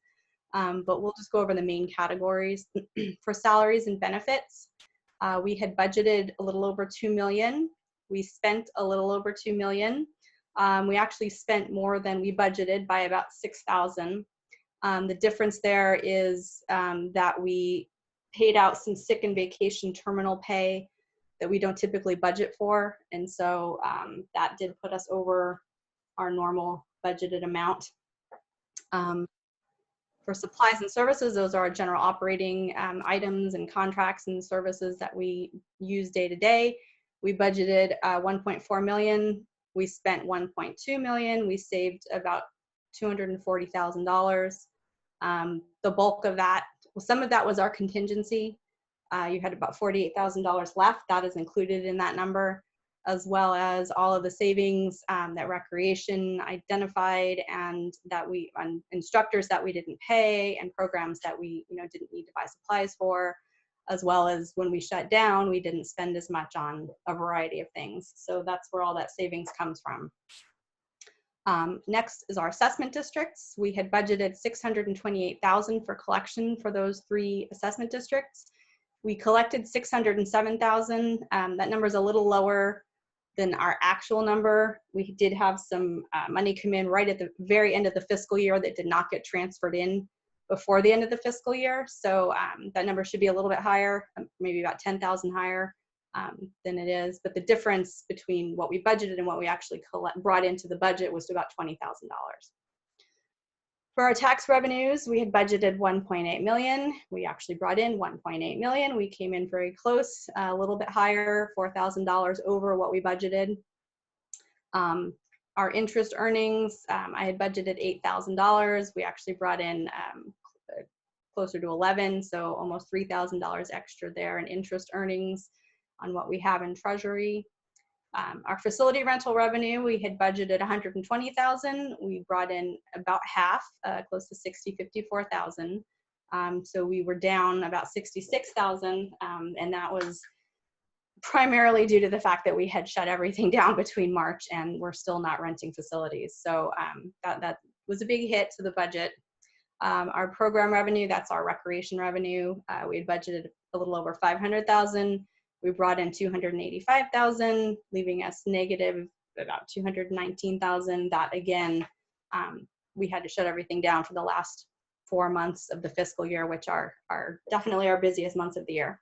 Speaker 5: But we'll just go over the main categories. For salaries and benefits, we had budgeted a little over $2 million. We spent a little over $2 million. We actually spent more than we budgeted by about $6,000. The difference there is that we paid out some sick and vacation terminal pay that we don't typically budget for. And so that did put us over our normal budgeted amount. For supplies and services, those are our general operating items and contracts and services that we use day to day. We budgeted $1.4 million. We spent $1.2 million. We saved about $240,000. The bulk of that, well, some of that was our contingency. You had about $48,000 left. That is included in that number, as well as all of the savings that Recreation identified and that instructors that we didn't pay and programs that we didn't need to buy supplies for, as well as when we shut down, we didn't spend as much on a variety of things. So that's where all that savings comes from. Next is our assessment districts. We had budgeted $628,000 for collection for those 3 assessment districts. We collected $607,000. That number is a little lower than our actual number. We did have some money come in right at the very end of the fiscal year that did not get transferred in before the end of the fiscal year. So that number should be a little bit higher, maybe about 10,000 higher than it is. But the difference between what we budgeted and what we actually brought into the budget was about $20,000. For our tax revenues, we had budgeted $1.8 million. We actually brought in $1.8 million. We came in very close, a little bit higher, $4,000 over what we budgeted. Our interest earnings, I had budgeted $8,000. We actually brought in closer to 11, so almost $3,000 extra there in interest earnings on what we have in treasury. Our facility rental revenue, we had budgeted $120,000. We brought in about half, close to $54,000. So we were down about $66,000, and that was primarily due to the fact that we had shut everything down between March and we're still not renting facilities. So that was a big hit to the budget. Our program revenue, that's our recreation revenue. We had budgeted a little over $500,000. We brought in $285,000, leaving us negative about $219,000. That again, we had to shut everything down for the last 4 months of the fiscal year, which are definitely our busiest months of the year.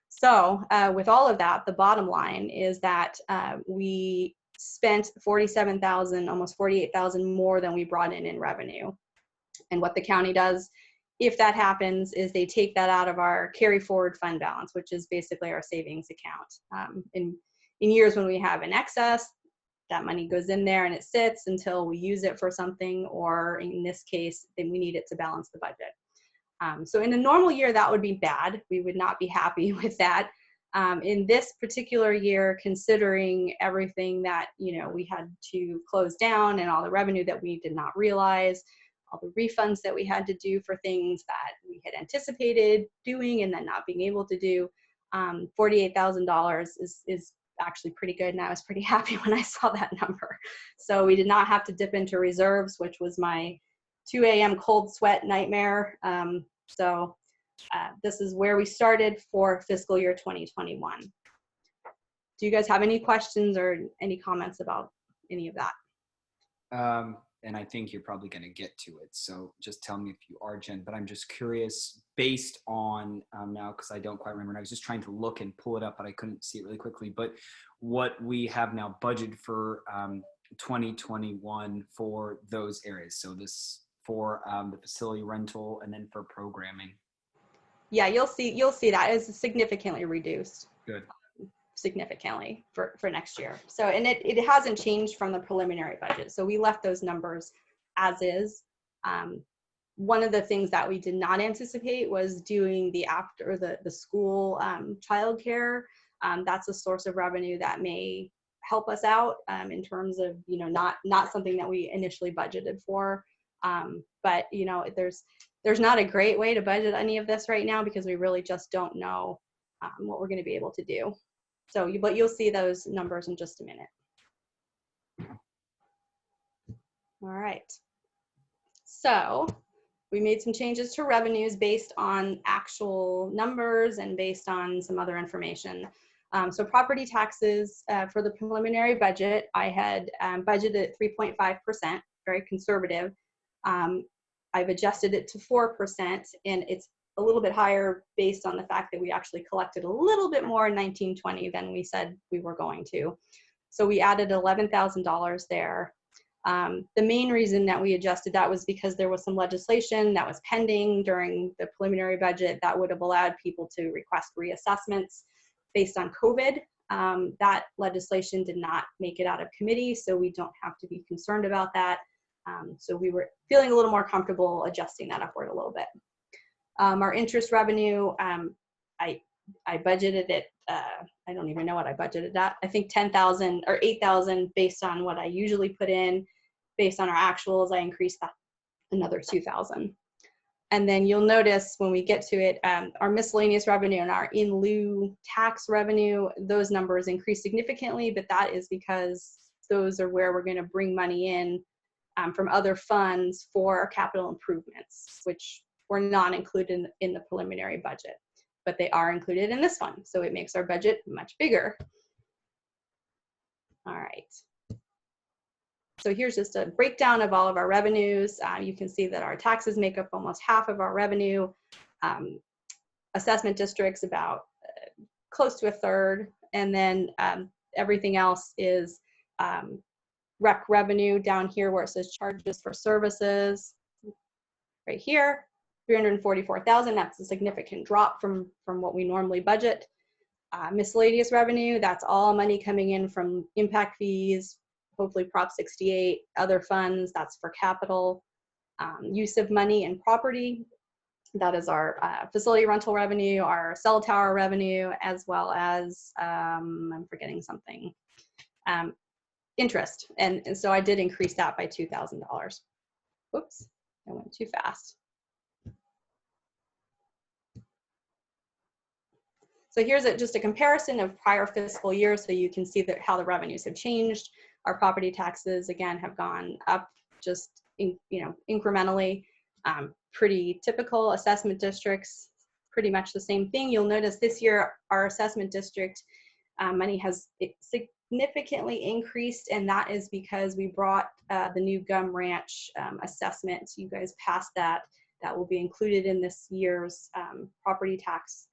Speaker 5: So with all of that, the bottom line is that we spent $47,000, almost $48,000 more than we brought in revenue. And what the county does, if that happens, is they take that out of our carry forward fund balance, which is basically our savings account. In years when we have an excess, that money goes in there and it sits until we use it for something, or in this case, then we need it to balance the budget. So in a normal year, that would be bad. We would not be happy with that. In this particular year, considering everything that, you know, we had to close down and all the revenue that we did not realize, all the refunds that we had to do for things that we had anticipated doing and then not being able to do, $48,000 is actually pretty good, and I was pretty happy when I saw that number. So we did not have to dip into reserves, which was my 2 a.m. cold sweat nightmare. This is where we started for fiscal year 2021. Do you guys have any questions or any comments about any of that?
Speaker 7: And I think you're probably going to get to it. So just tell me if you are, Jen, but I'm just curious based on now, because I don't quite remember. And I was just trying to look and pull it up, but I couldn't see it really quickly. But what we have now budgeted for 2021 for those areas. So this for the facility rental and then for programming.
Speaker 5: Yeah, you'll see that is significantly reduced.
Speaker 7: Good.
Speaker 5: Significantly for next year. So, and it hasn't changed from the preliminary budget. So we left those numbers as is. One of the things that we did not anticipate was doing the after the school childcare. That's a source of revenue that may help us out in terms of, you know, not something that we initially budgeted for. But you know, there's not a great way to budget any of this right now because we really just don't know what we're going to be able to do. So, but you'll see those numbers in just a minute. All right. So we made some changes to revenues based on actual numbers and based on some other information. So property taxes for the preliminary budget, I had budgeted at 3.5%, very conservative. I've adjusted it to 4%, and it's a little bit higher based on the fact that we actually collected a little bit more in 1920 than we said we were going to. So we added $11,000 there. The main reason that we adjusted that was because there was some legislation that was pending during the preliminary budget that would have allowed people to request reassessments based on COVID. That legislation did not make it out of committee, so we don't have to be concerned about that. So we were feeling a little more comfortable adjusting that upward a little bit. Our interest revenue, I budgeted it, I don't even know what I budgeted at. I think 10,000 or 8,000 based on what I usually put in. Based on our actuals, I increased that another 2,000. And then you'll notice when we get to it, our miscellaneous revenue and our in lieu tax revenue, those numbers increase significantly, but that is because those are where we're going to bring money in from other funds for capital improvements, which were not included in the preliminary budget, but they are included in this one. So it makes our budget much bigger. All right. So here's just a breakdown of all of our revenues. You can see that our taxes make up almost half of our revenue. Assessment districts about close to a third. And then everything else is rec revenue down here where it says charges for services. Right here, 344,000. That's a significant drop from what we normally budget. Miscellaneous revenue, that's all money coming in from impact fees, hopefully Prop 68, other funds, that's for capital. Use of money and property, that is our facility rental revenue, our cell tower revenue, as well as, I'm forgetting something, interest. And so I did increase that by $2,000. Whoops, I went too fast. So here's just a comparison of prior fiscal years, so you can see that how the revenues have changed. Our property taxes, again, have gone up just incrementally. Pretty typical. Assessment districts, pretty much the same thing. You'll notice this year our assessment district money has significantly increased, and that is because we brought the new Gum Ranch assessment. You guys passed that. That will be included in this year's property tax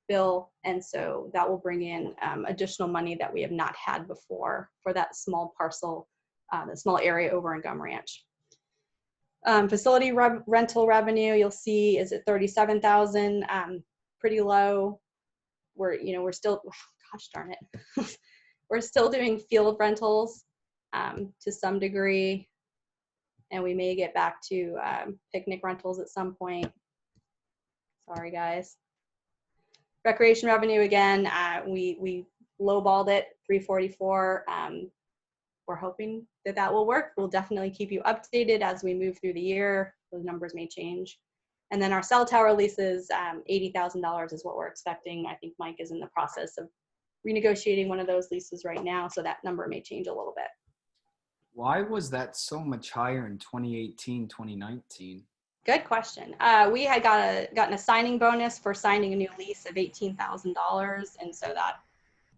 Speaker 5: bill, and so that will bring in additional money that we have not had before for that small parcel, the small area over in Gum Ranch. Facility rental revenue, you'll see, is at 37,000, pretty low. We're still, gosh darn it, we're still doing field rentals, to some degree. And we may get back to picnic rentals at some point. Sorry, guys. Recreation revenue, again, we lowballed it, 344. We're hoping that that will work. We'll definitely keep you updated as we move through the year. Those numbers may change. And then our cell tower leases, $80,000 is what we're expecting. I think Mike is in the process of renegotiating one of those leases right now, so that number may change a little bit.
Speaker 7: Why was that so much higher in 2018, 2019?
Speaker 5: Good question. We had gotten a signing bonus for signing a new lease of $18,000, and so that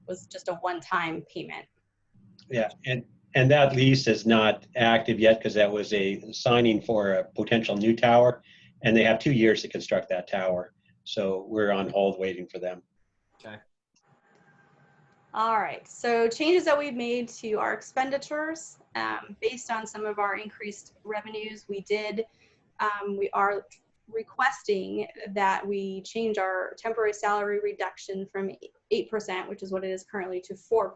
Speaker 5: was just a one-time payment.
Speaker 4: Yeah, and that lease is not active yet because that was a signing for a potential new tower, and they have 2 years to construct that tower. So we're on hold waiting for them.
Speaker 7: Okay.
Speaker 5: All right, so changes that we've made to our expenditures based on some of our increased revenues, we are requesting that we change our temporary salary reduction from 8%, which is what it is currently, to 4%.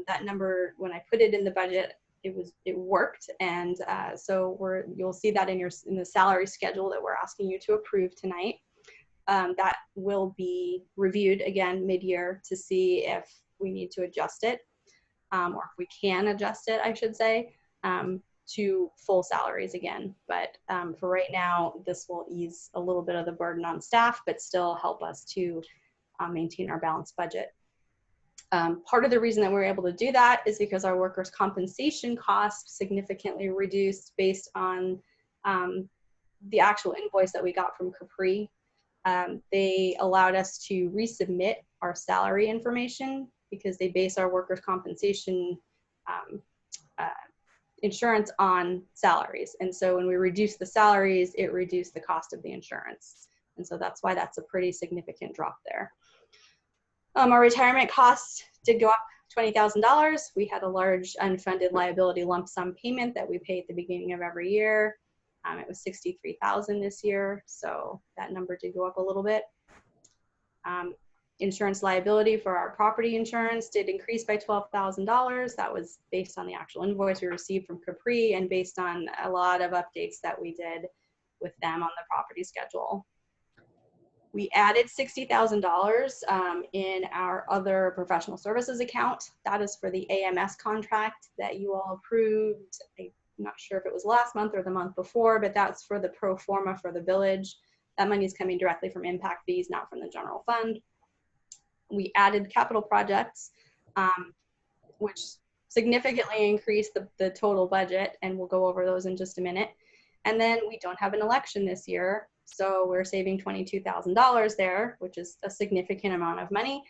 Speaker 5: That number, when I put it in the budget, it worked, and so you'll see that in the salary schedule that we're asking you to approve tonight. That will be reviewed again mid-year to see if we need to adjust it, or if we can adjust it, I should say, to full salaries again. But for right now, this will ease a little bit of the burden on staff, but still help us to maintain our balanced budget. Part of the reason that we're able to do that is because our workers' compensation costs significantly reduced based on the actual invoice that we got from Capri. They allowed us to resubmit our salary information because they base our workers' compensation insurance on salaries. And so when we reduced the salaries, it reduced the cost of the insurance. And so that's why that's a pretty significant drop there. Our retirement costs did go up $20,000. We had a large unfunded liability lump sum payment that we pay at the beginning of every year. It was $63,000 this year, so that number did go up a little bit. Insurance liability for our property insurance did increase by $12,000. That was based on the actual invoice we received from Capri and based on a lot of updates that we did with them on the property schedule. We added $60,000 in our other professional services account. That is for the AMS contract that you all approved. I'm not sure if it was last month or the month before, but that's for the pro forma for the village. That money is coming directly from impact fees, not from the general fund. We added capital projects, which significantly increased the total budget, and we'll go over those in just a minute. And then we don't have an election this year, so we're saving $22,000 there, which is a significant amount of money.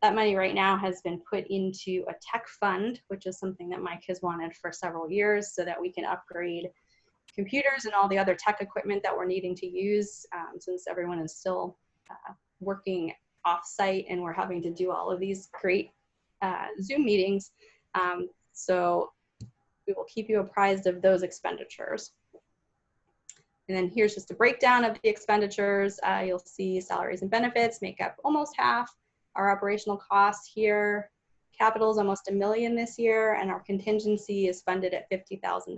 Speaker 5: That money right now has been put into a tech fund, which is something that Mike has wanted for several years so that we can upgrade computers and all the other tech equipment that we're needing to use since everyone is still working off-site and we're having to do all of these great Zoom meetings. So we will keep you apprised of those expenditures. And then here's just a breakdown of the expenditures. You'll see salaries and benefits make up almost half. Our operational costs here, capital is almost $1 million this year, and our contingency is funded at $50,000.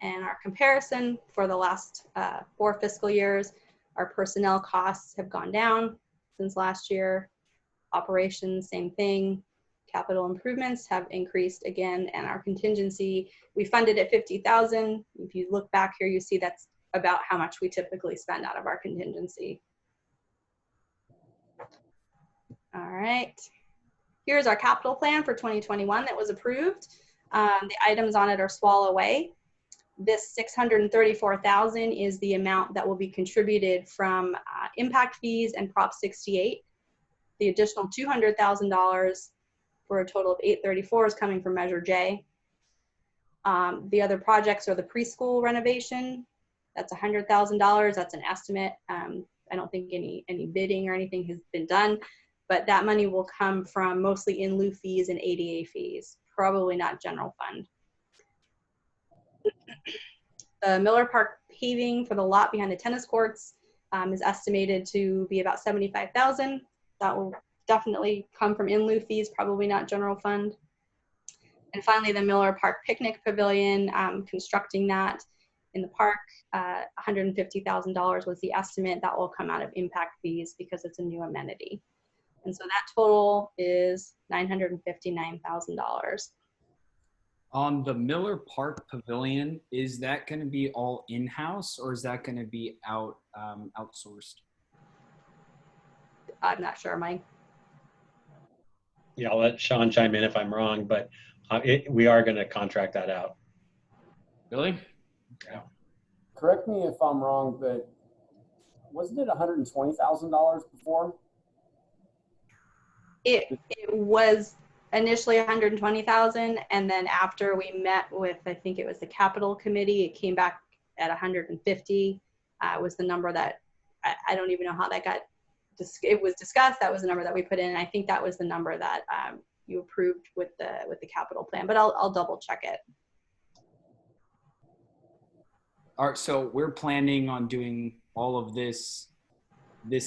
Speaker 5: And our comparison for the last 4 fiscal years, our personnel costs have gone down since last year. Operations, same thing. Capital improvements have increased again, and our contingency, we funded at $50,000. If you look back here, you see that's about how much we typically spend out of our contingency. All right. Here's our capital plan for 2021 that was approved. The items on it are swallow away. This $634,000 is the amount that will be contributed from impact fees and Prop 68. The additional $200,000 for a total of $834 is coming from Measure J. The other projects are the preschool renovation. That's $100,000. That's an estimate. I don't think any bidding or anything has been done, but that money will come from mostly in lieu fees and ADA fees, probably not general fund. The Miller Park paving for the lot behind the tennis courts is estimated to be about $75,000. That will definitely come from in lieu fees, probably not general fund. And finally, the Miller Park Picnic Pavilion, constructing that in the park, $150,000 was the estimate. That will come out of impact fees because it's a new amenity. And so that total is $959,000.
Speaker 7: On the Miller Park Pavilion, is that going to be all in-house or is that going to be outsourced?
Speaker 5: I'm not sure, Mike.
Speaker 4: Yeah, I'll let Sean chime in if I'm wrong, but we are going to contract that out.
Speaker 7: Really?
Speaker 4: Yeah.
Speaker 13: Correct me if I'm wrong, but wasn't it $120,000 before?
Speaker 5: It was initially 120,000, and then after we met with, I think it was the capital committee, it came back at 150. Was the number that I don't even know how that got. It was discussed. That was the number that we put in. And I think that was the number that you approved with the capital plan. But I'll double check it.
Speaker 7: All right, so we're planning on doing all of this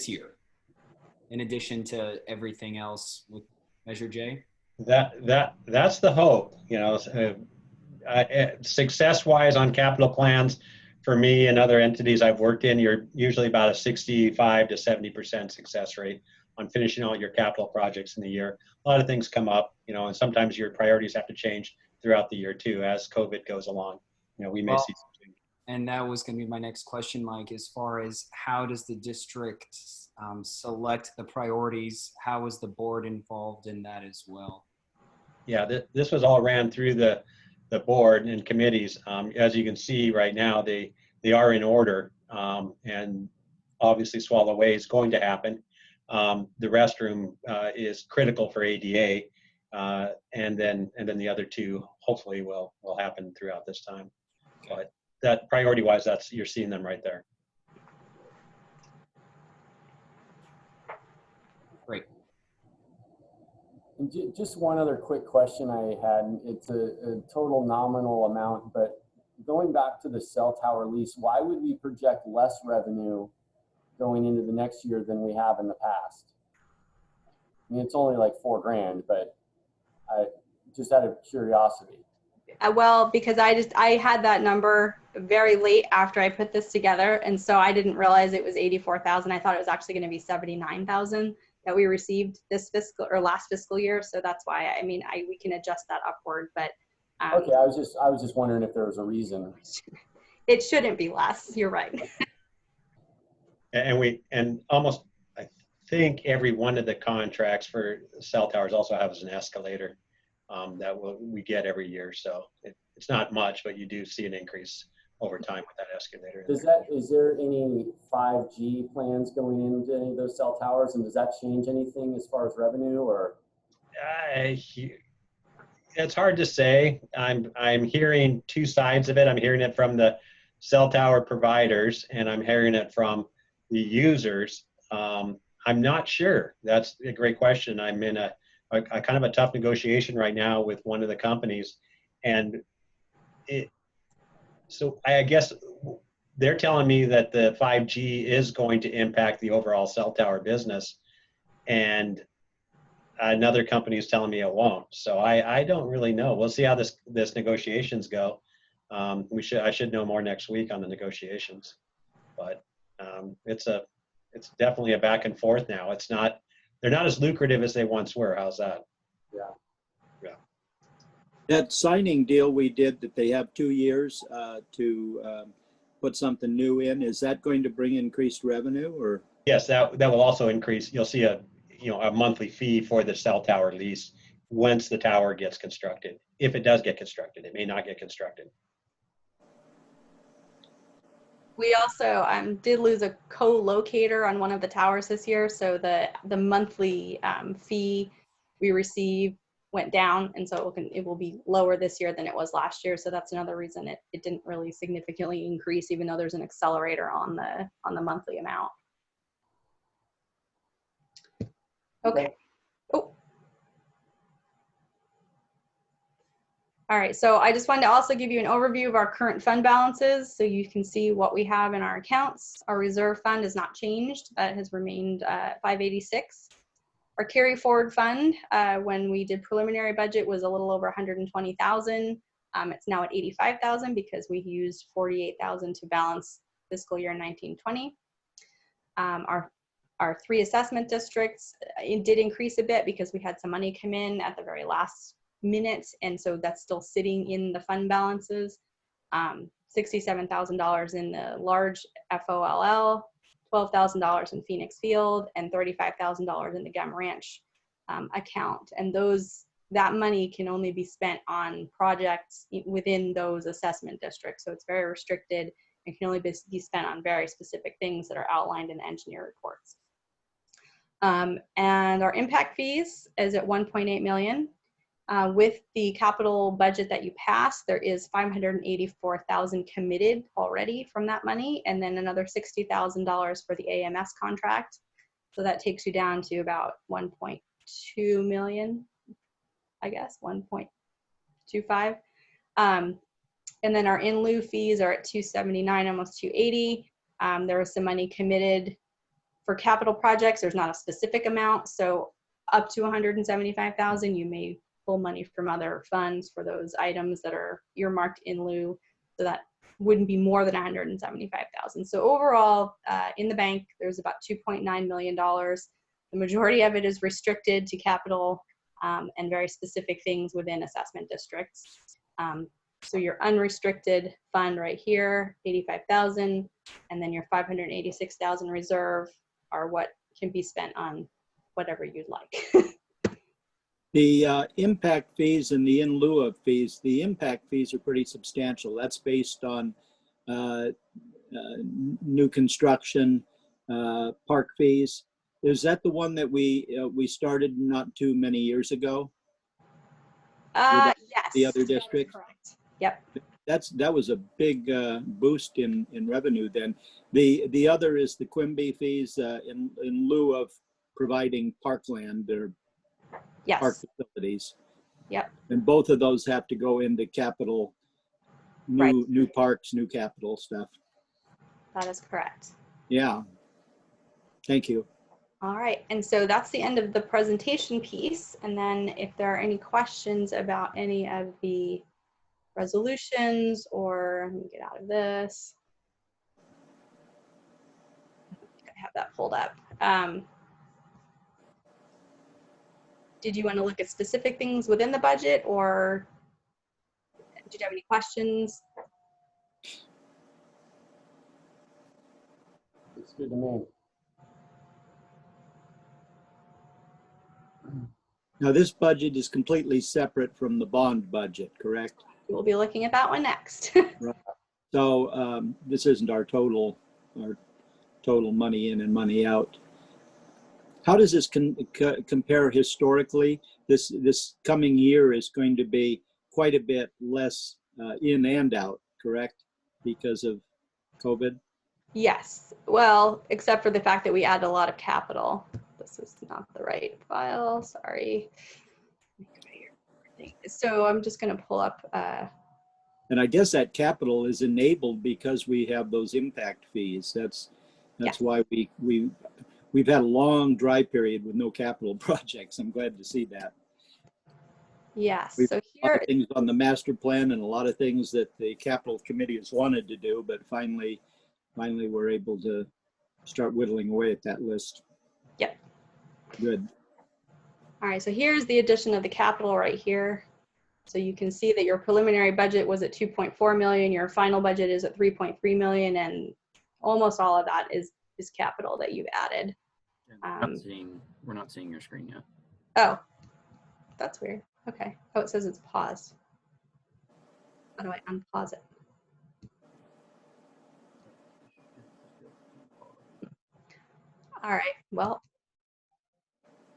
Speaker 7: year, in addition to everything else with Measure J.
Speaker 4: That's the hope. You know, success-wise on capital plans, for me and other entities I've worked in, you're usually about a 65 to 70% success rate on finishing all your capital projects in the year. A lot of things come up, you know, and sometimes your priorities have to change throughout the year too as COVID goes along. You know, we may see something.
Speaker 7: And that was going to be my next question, Mike, as far as how does the district select the priorities? How is the board involved in that as well?
Speaker 4: Yeah, this was all ran through the board and committees. As you can see right now, they are in order, and obviously Swallow Way is going to happen. The restroom is critical for ADA, and then the other two hopefully will happen throughout this time. But that priority-wise, you're seeing them right there.
Speaker 7: Great.
Speaker 13: And just one other quick question I had. It's a total nominal amount, but going back to the cell tower lease, why would we project less revenue going into the next year than we have in the past? I mean, it's only like $4,000, but just out of curiosity.
Speaker 5: Well, because I had that number very late after I put this together, and so I didn't realize it was 84,000. I thought it was actually going to be 79,000 that we received this fiscal or last fiscal year. So that's why we can adjust that upward. But
Speaker 13: okay, I was just wondering if there was a reason.
Speaker 5: It shouldn't be less. You're right.
Speaker 4: And almost, I think every one of the contracts for cell towers also has an escalator that we get every year. So it's not much, but you do see an increase over time with that escalator.
Speaker 13: Is there any 5G plans going into any of those cell towers, and does that change anything as far as revenue or?
Speaker 4: It's hard to say. I'm hearing two sides of it. I'm hearing it from the cell tower providers, and I'm hearing it from the users. I'm not sure. That's a great question. I'm in a kind of a tough negotiation right now with one of the companies, and so I guess they're telling me that the 5G is going to impact the overall cell tower business, and another company is telling me it won't. So I don't really know. We'll see how this negotiations go. I should know more next week on the negotiations, but it's definitely a back and forth now. They're not as lucrative as they once were. How's that?
Speaker 13: Yeah.
Speaker 4: Yeah.
Speaker 2: That signing deal we did that they have 2 years to put something new in, is that going to bring increased revenue or?
Speaker 4: Yes, that will also increase. You'll see a monthly fee for the cell tower lease once the tower gets constructed. If it does get constructed, it may not get constructed.
Speaker 5: We also did lose a co-locator on one of the towers this year, so the monthly fee we receive went down, and so it will be lower this year than it was last year. So that's another reason it didn't really significantly increase, even though there's an accelerator on the monthly amount. Okay. Oh. All right, so I just wanted to also give you an overview of our current fund balances so you can see what we have in our accounts. Our reserve fund has not changed. That has remained 586. Our carry forward fund, when we did preliminary budget, was a little over 120,000. It's now at 85,000 because we used 48,000 to balance fiscal year 1920. Our 3 assessment districts, it did increase a bit because we had some money come in at the very last minute, and so that's still sitting in the fund balances. $67,000 in the large FOLL, $12,000 in Phoenix Field, and $35,000 in the Gum Ranch account. And that money can only be spent on projects within those assessment districts. So it's very restricted and can only be spent on very specific things that are outlined in the engineer reports. And our impact fees is at 1.8 million. With the capital budget that you passed, there is 584,000 committed already from that money, and then another $60,000 for the AMS contract. So that takes you down to about 1.2 million, I guess, 1.25. And then our in lieu fees are at 279, almost 280. There was some money committed for capital projects. There's not a specific amount, so up to 175,000, you may pull money from other funds for those items that are earmarked in lieu, so that wouldn't be more than 175,000. So overall, in the bank, there's about $2.9 million. The majority of it is restricted to capital and very specific things within assessment districts. So your unrestricted fund right here, 85,000, and then your 586,000 reserve are what can be spent on whatever you'd like.
Speaker 2: The impact fees and the in lieu of fees, the impact fees are pretty substantial. That's based on new construction, park fees. Is that the one that we started not too many years ago?
Speaker 5: Yes.
Speaker 2: The other district?
Speaker 5: Correct. Yep.
Speaker 2: That was a big boost in revenue then. The other is the Quimby fees in lieu of providing parkland or
Speaker 5: yes.
Speaker 2: park facilities.
Speaker 5: Yep.
Speaker 2: And both of those have to go into capital, new parks, new capital stuff.
Speaker 5: That is correct.
Speaker 2: Yeah. Thank you.
Speaker 5: All right, and so that's the end of the presentation piece. And then if there are any questions about any of the resolutions, or let me get out of this. I have that pulled up. Did you want to look at specific things within the budget, or did you have any questions?
Speaker 13: It's good to me.
Speaker 2: Now this budget is completely separate from the bond budget, correct?
Speaker 5: We'll be looking at that one next.
Speaker 2: Right. So this isn't our total money in and money out. How does this compare historically? This coming year is going to be quite a bit less in and out, correct? Because of COVID?
Speaker 5: Yes, well, except for the fact that we add a lot of capital. This is not the right file, sorry. So I'm just gonna pull up.
Speaker 2: And I guess that capital is enabled because we have those impact fees. That's why we've had a long dry period with no capital projects. I'm glad to see that.
Speaker 5: Yes,
Speaker 2: We've
Speaker 5: so
Speaker 2: a lot
Speaker 5: here,
Speaker 2: of things on the master plan and a lot of things that the capital committee has wanted to do, but finally we're able to start whittling away at that list.
Speaker 5: Yep.
Speaker 2: Good.
Speaker 5: All right, so here's the addition of the capital right here. So you can see that your preliminary budget was at 2.4 million, your final budget is at 3.3 million, and almost all of that is capital that you've added.
Speaker 8: We're not seeing your screen yet.
Speaker 5: Oh, that's weird. Okay. Oh, it says it's paused. How do I unpause it? All right, well,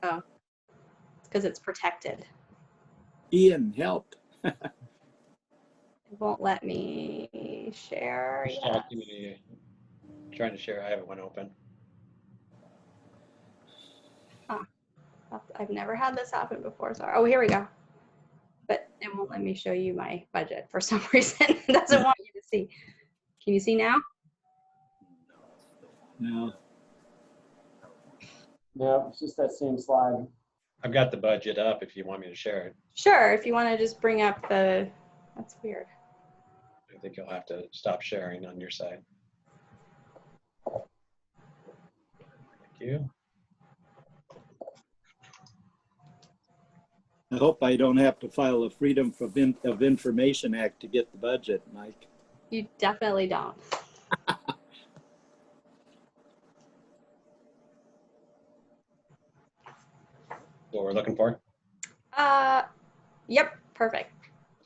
Speaker 5: oh, it's because it's protected.
Speaker 2: Ian, help.
Speaker 5: It won't let me share yet.
Speaker 4: Trying to share, I have one open.
Speaker 5: Huh. I've never had this happen before, sorry. Oh, here we go. But it won't let me show you my budget for some reason. It doesn't want you to see. Can you see now?
Speaker 2: No.
Speaker 13: No, it's just that same slide.
Speaker 4: I've got the budget up if you want me to share it.
Speaker 5: Sure, if you want to just bring up the, that's weird.
Speaker 4: I think you'll have to stop sharing on your side. Thank you.
Speaker 2: I hope I don't have to file a Freedom of Information Act to get the budget, Mike.
Speaker 5: You definitely don't.
Speaker 4: What we're looking for?
Speaker 5: Yep, perfect.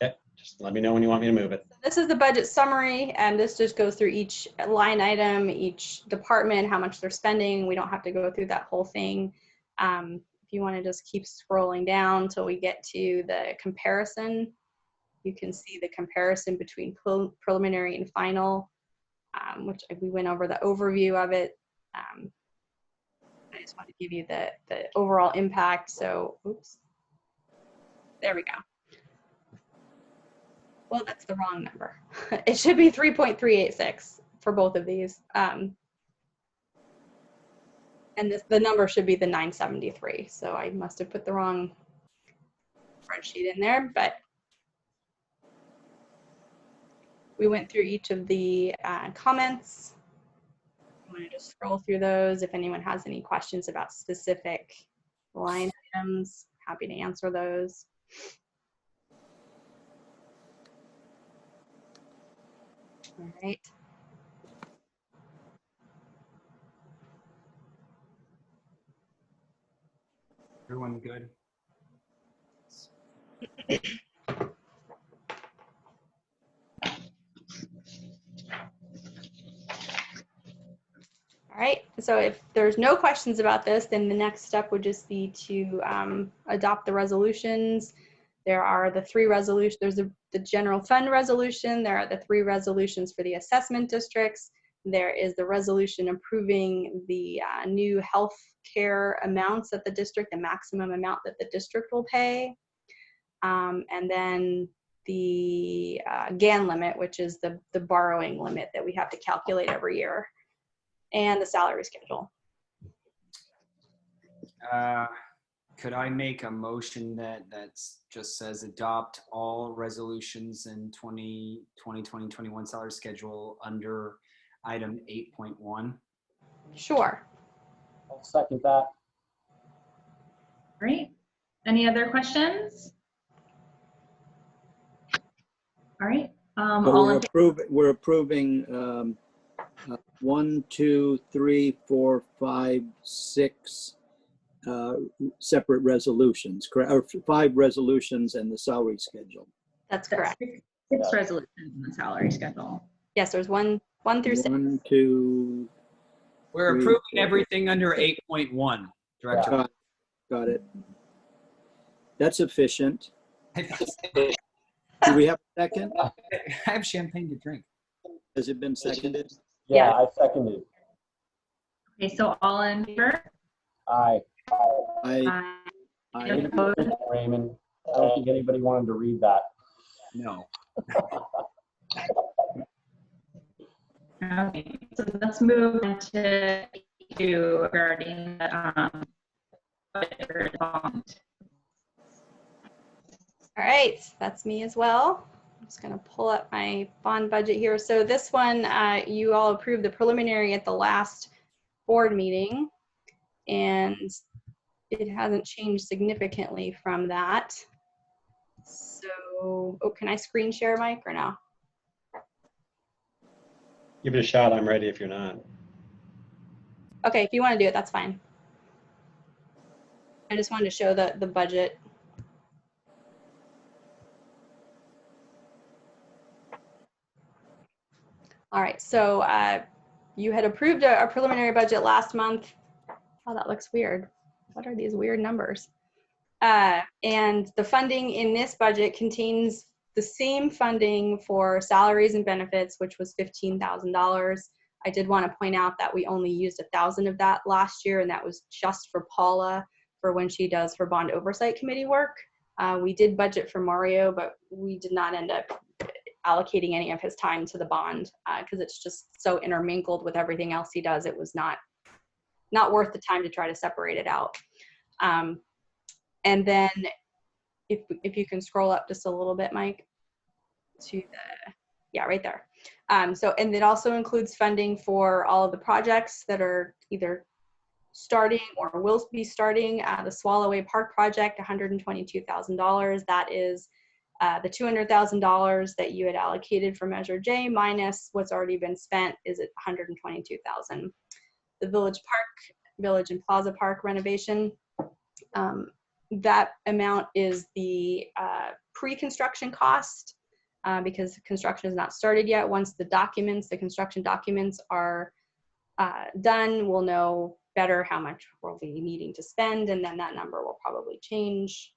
Speaker 4: Okay, just let me know when you want me to move it.
Speaker 5: This is the budget summary, and this just goes through each line item, each department, how much they're spending. We don't have to go through that whole thing. If you want to just keep scrolling down till we get to the comparison, you can see the comparison between preliminary and final, which we went over the overview of it. I just want to give you the overall impact. So, oops, there we go. Well, that's the wrong number. It should be 3.386 for both of these. And the number should be the 973. So I must have put the wrong spreadsheet in there, but we went through each of the comments. I'm going to just scroll through those. If anyone has any questions about specific line items, happy to answer those. All right.
Speaker 7: Everyone good?
Speaker 5: All right, so if there's no questions about this, then the next step would just be to adopt the resolutions. There are the three resolutions. There's the general fund resolution. There are the three resolutions for the assessment districts. There is the resolution approving the new health care amounts that the district, the maximum amount that the district will pay. And then the GAN limit, which is the borrowing limit that we have to calculate every year, and the salary schedule.
Speaker 7: Could I make a motion that just says adopt all resolutions in 2020-2021 salary schedule under item 8.1?
Speaker 5: Sure.
Speaker 13: I'll second that.
Speaker 1: All right. Any other questions? All right.
Speaker 2: So we're approving 1, 2, 3, 4, 5, 6 separate resolutions, correct? Or 5 resolutions and the salary schedule.
Speaker 5: That's correct.
Speaker 1: 6 resolutions in the salary schedule.
Speaker 5: Yes, there's one through 6.
Speaker 2: 1, 2.
Speaker 7: We're
Speaker 2: 3,
Speaker 7: approving
Speaker 2: 4.
Speaker 7: everything under 8.1, Director.
Speaker 2: Got it. That's efficient. Do we have a second?
Speaker 7: I have champagne to drink.
Speaker 2: Has it been seconded?
Speaker 13: Yeah, I seconded.
Speaker 1: Okay, so all in favor?
Speaker 13: Aye.
Speaker 2: I
Speaker 1: Any opposed?
Speaker 13: Raymond, I don't think anybody wanted to read that.
Speaker 7: No.
Speaker 1: Okay, so let's move into regarding the budget bond.
Speaker 5: All right, that's me as well. I'm just going to pull up my bond budget here. So this one, you all approved the preliminary at the last board meeting, and it hasn't changed significantly from that. So, oh, can I screen share, Mike, or no?
Speaker 4: Give it a shot. I'm ready if you're not.
Speaker 5: Okay, if you want to do it, that's fine. I just wanted to show the budget. All right, so you had approved a preliminary budget last month. Oh, that looks weird. What are these weird numbers? And the funding in this budget contains the same funding for salaries and benefits, which was $15,000. I did want to point out that we only used $1,000 of that last year, and that was just for Paula for when she does her bond oversight committee work. We did budget for Mario, but we did not end up allocating any of his time to the bond because it's just so intermingled with everything else he does. It was not not worth the time to try to separate it out. And then if you can scroll up just a little bit, Mike, to the, yeah, right there. So, and it also includes funding for all of the projects that are either starting or will be starting. The Swallowway Park project, $122,000. That is the $200,000 that you had allocated for Measure J minus what's already been spent is at $122,000. The Village and Plaza Park renovation, that amount is the pre-construction cost because construction is not started yet. Once the construction documents are done, we'll know better how much we'll be needing to spend, and then that number will probably change.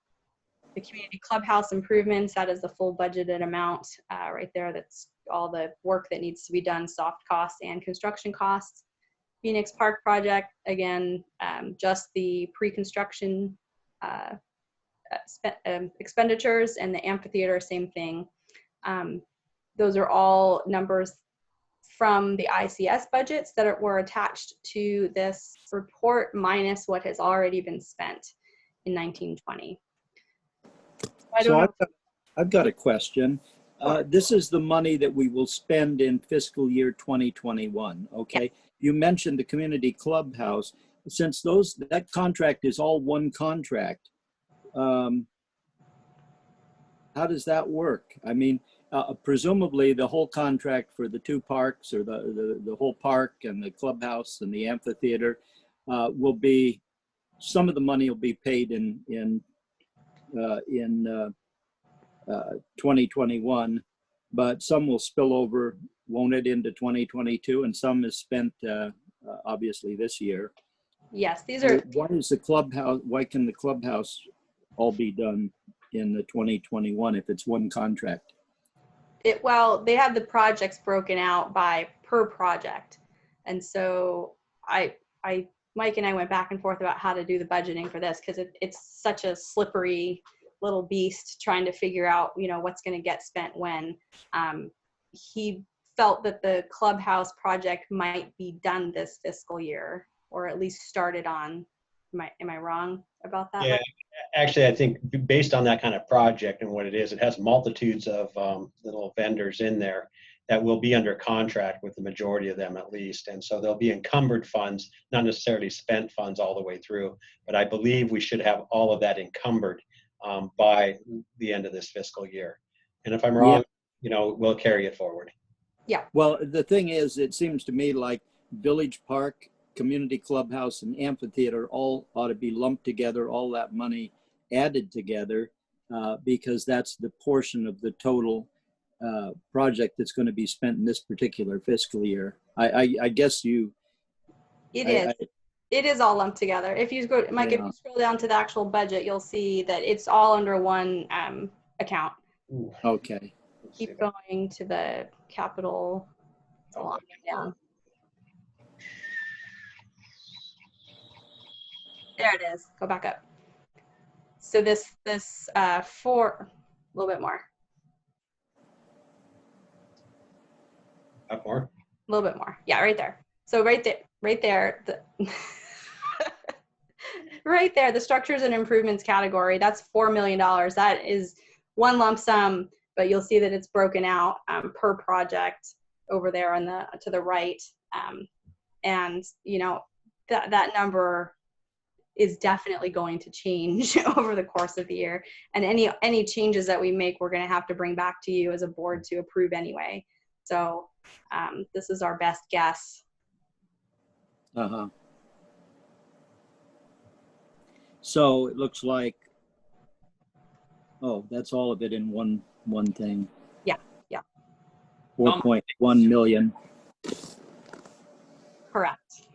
Speaker 5: The community clubhouse improvements, that is the full budgeted amount right there. That's all the work that needs to be done, soft costs and construction costs. Phoenix Park project, again, just the pre-construction expenditures, and the amphitheater, same thing. Those are all numbers from the ICS budgets that were attached to this report minus what has already been spent in 1920.
Speaker 2: I've got a question. This is the money that we will spend in fiscal year 2021, okay? Yeah. You mentioned the community clubhouse. Since that contract is all one contract, how does that work? I mean, presumably the whole contract for the two parks, or the whole park and the clubhouse and the amphitheater will be, some of the money will be paid in 2021, but some will spill over, won't it, into 2022, and some is spent obviously this year.
Speaker 5: Yes, these are.
Speaker 2: Why can the clubhouse all be done in the 2021 if it's one contract?
Speaker 5: Well, they have the projects broken out by per project, and so Mike and I went back and forth about how to do the budgeting for this, because it's such a slippery little beast trying to figure out, what's going to get spent when. He felt that the clubhouse project might be done this fiscal year, or at least started on. Am I wrong about that?
Speaker 4: Yeah, actually, I think based on that kind of project and what it is, it has multitudes of little vendors in there that will be under contract with the majority of them at least. And so there'll be encumbered funds, not necessarily spent funds all the way through, but I believe we should have all of that encumbered by the end of this fiscal year. And if I'm wrong, we'll carry it forward.
Speaker 5: Yeah.
Speaker 2: Well, the thing is, it seems to me like Village Park, community clubhouse, and amphitheater all ought to be lumped together, all that money added together, because that's the portion of the total project that's going to be spent in this particular fiscal year. I guess you.
Speaker 5: It is all lumped together. If you go, Mike, if you scroll down to the actual budget, you'll see that it's all under one account.
Speaker 2: Okay.
Speaker 5: Keep going to the capital. It's a long way down. There it is. Go back up. So this for a little bit more.
Speaker 4: Up more?
Speaker 5: A little bit more. Yeah, right there. So right there, right there, the structures and improvements category, that's $4 million. That is one lump sum, but you'll see that it's broken out per project over there on to the right. And that number is definitely going to change over the course of the year. And any changes that we make, we're going to have to bring back to you as a board to approve anyway. So this is our best guess.
Speaker 2: Uh-huh. So it looks like, that's all of it in one thing.
Speaker 5: Yeah.
Speaker 2: 4.1 million.
Speaker 5: Correct.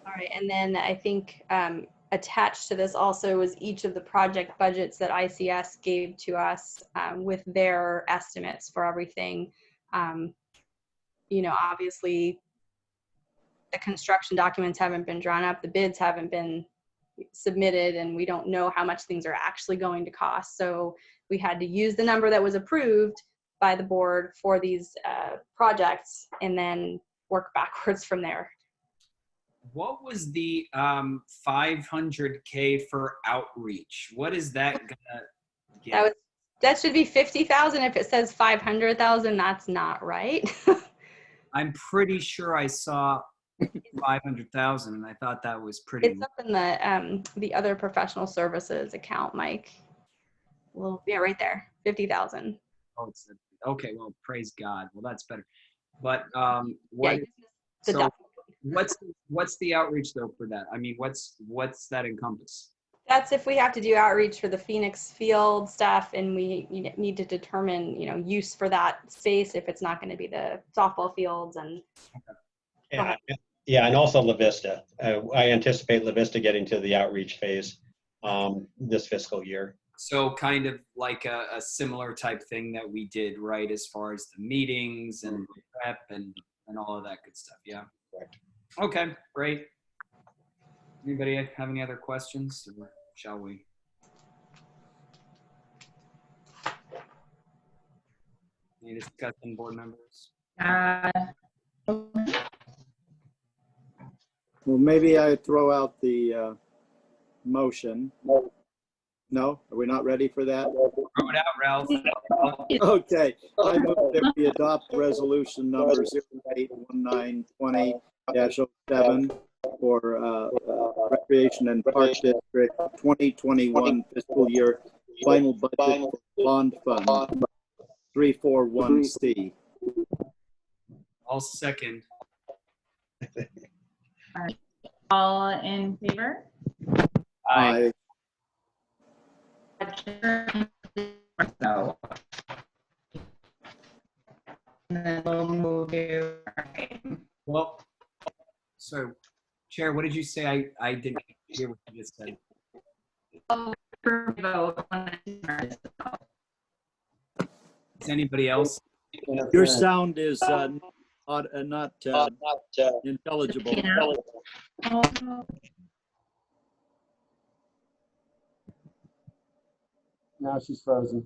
Speaker 5: All right, and then I think attached to this also was each of the project budgets that ICS gave to us with their estimates for everything. Obviously the construction documents haven't been drawn up, the bids haven't been submitted, and we don't know how much things are actually going to cost. So we had to use the number that was approved by the board for these projects, and then work backwards from there.
Speaker 7: What was the 500K for outreach? What is that gonna get?
Speaker 5: That should be 50,000. If it says 500,000, that's not right.
Speaker 7: I'm pretty sure I saw 500,000, and I thought that was pretty.
Speaker 5: It's up in the other professional services account, Mike. Well, yeah, right there, 50,000.
Speaker 7: Oh, it's okay. Well, praise God. Well, that's better. But what's the outreach though for that? I mean, what's that encompass?
Speaker 5: That's if we have to do outreach for the Phoenix Field stuff, and we need to determine, use for that space if it's not going to be the softball fields and.
Speaker 4: Yeah, and also La Vista. I anticipate La Vista getting to the outreach phase this fiscal year.
Speaker 7: So kind of like a similar type thing that we did, right, as far as the meetings and prep and all of that good stuff. Yeah.
Speaker 4: Correct.
Speaker 7: Okay, great. Anybody have any other questions, or shall we? Any discussion, board members?
Speaker 2: Well, maybe I throw out the motion. No? Are we not ready for that?
Speaker 7: Throw it out, Ralph.
Speaker 2: Okay. I move that we adopt resolution number 081920-07 for Recreation and Park District 2021 fiscal year final budget for bond fund 341C.
Speaker 7: I'll second.
Speaker 1: All in favor?
Speaker 2: Aye.
Speaker 1: So, and then we'll move to.
Speaker 7: Well, so Chair, what did you say? I didn't hear what you just said.
Speaker 1: Vote.
Speaker 7: Is anybody else?
Speaker 2: Your sound is not intelligible.
Speaker 13: Now she's frozen.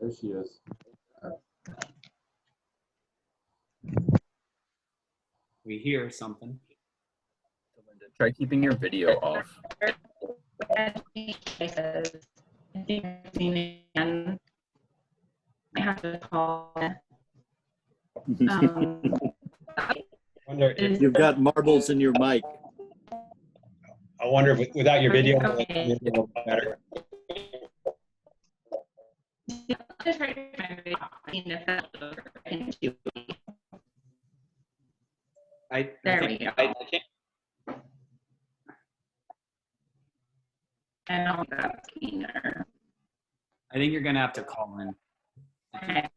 Speaker 13: There she is.
Speaker 7: We hear something.
Speaker 8: Try keeping your video off.
Speaker 1: I have to call.
Speaker 4: Wonder if,
Speaker 2: You've got marbles in your mic.
Speaker 4: I wonder if without your video,
Speaker 1: Okay.
Speaker 4: it'll be a little better.
Speaker 1: There we go. I don't got Keener.
Speaker 7: I think you're gonna have to call in.
Speaker 1: Okay.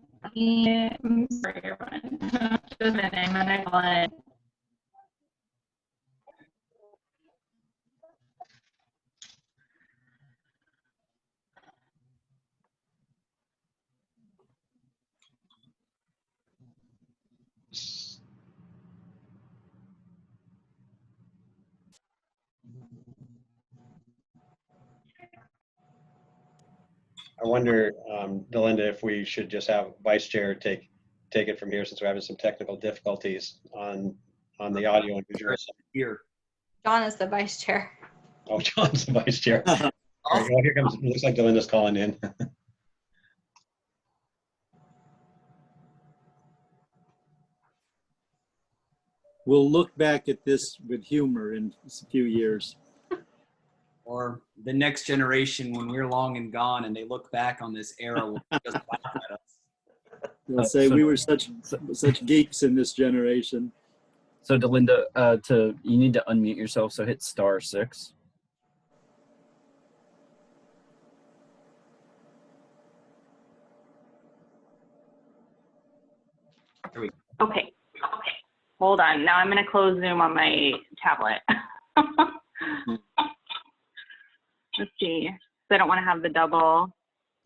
Speaker 1: Sorry, everyone. Just a minute, I'm gonna call in.
Speaker 4: I wonder, Delinda, if we should just have Vice Chair take it from here since we're having some technical difficulties on the audio and visual.
Speaker 7: Here.
Speaker 5: John is the vice chair.
Speaker 4: Oh, John's the Vice Chair. All right, well, here comes, looks like Delinda's calling in.
Speaker 2: We'll look back at this with humor in a few years.
Speaker 7: Or the next generation, when we're long and gone and they look back on this era, will just laugh at us.
Speaker 2: They'll say we were such geeks in this generation.
Speaker 8: So Delinda, you need to unmute yourself, so hit *6.
Speaker 7: There we go.
Speaker 14: Okay. Hold on. Now I'm going to close Zoom on my tablet. Let's see. I don't want to have the double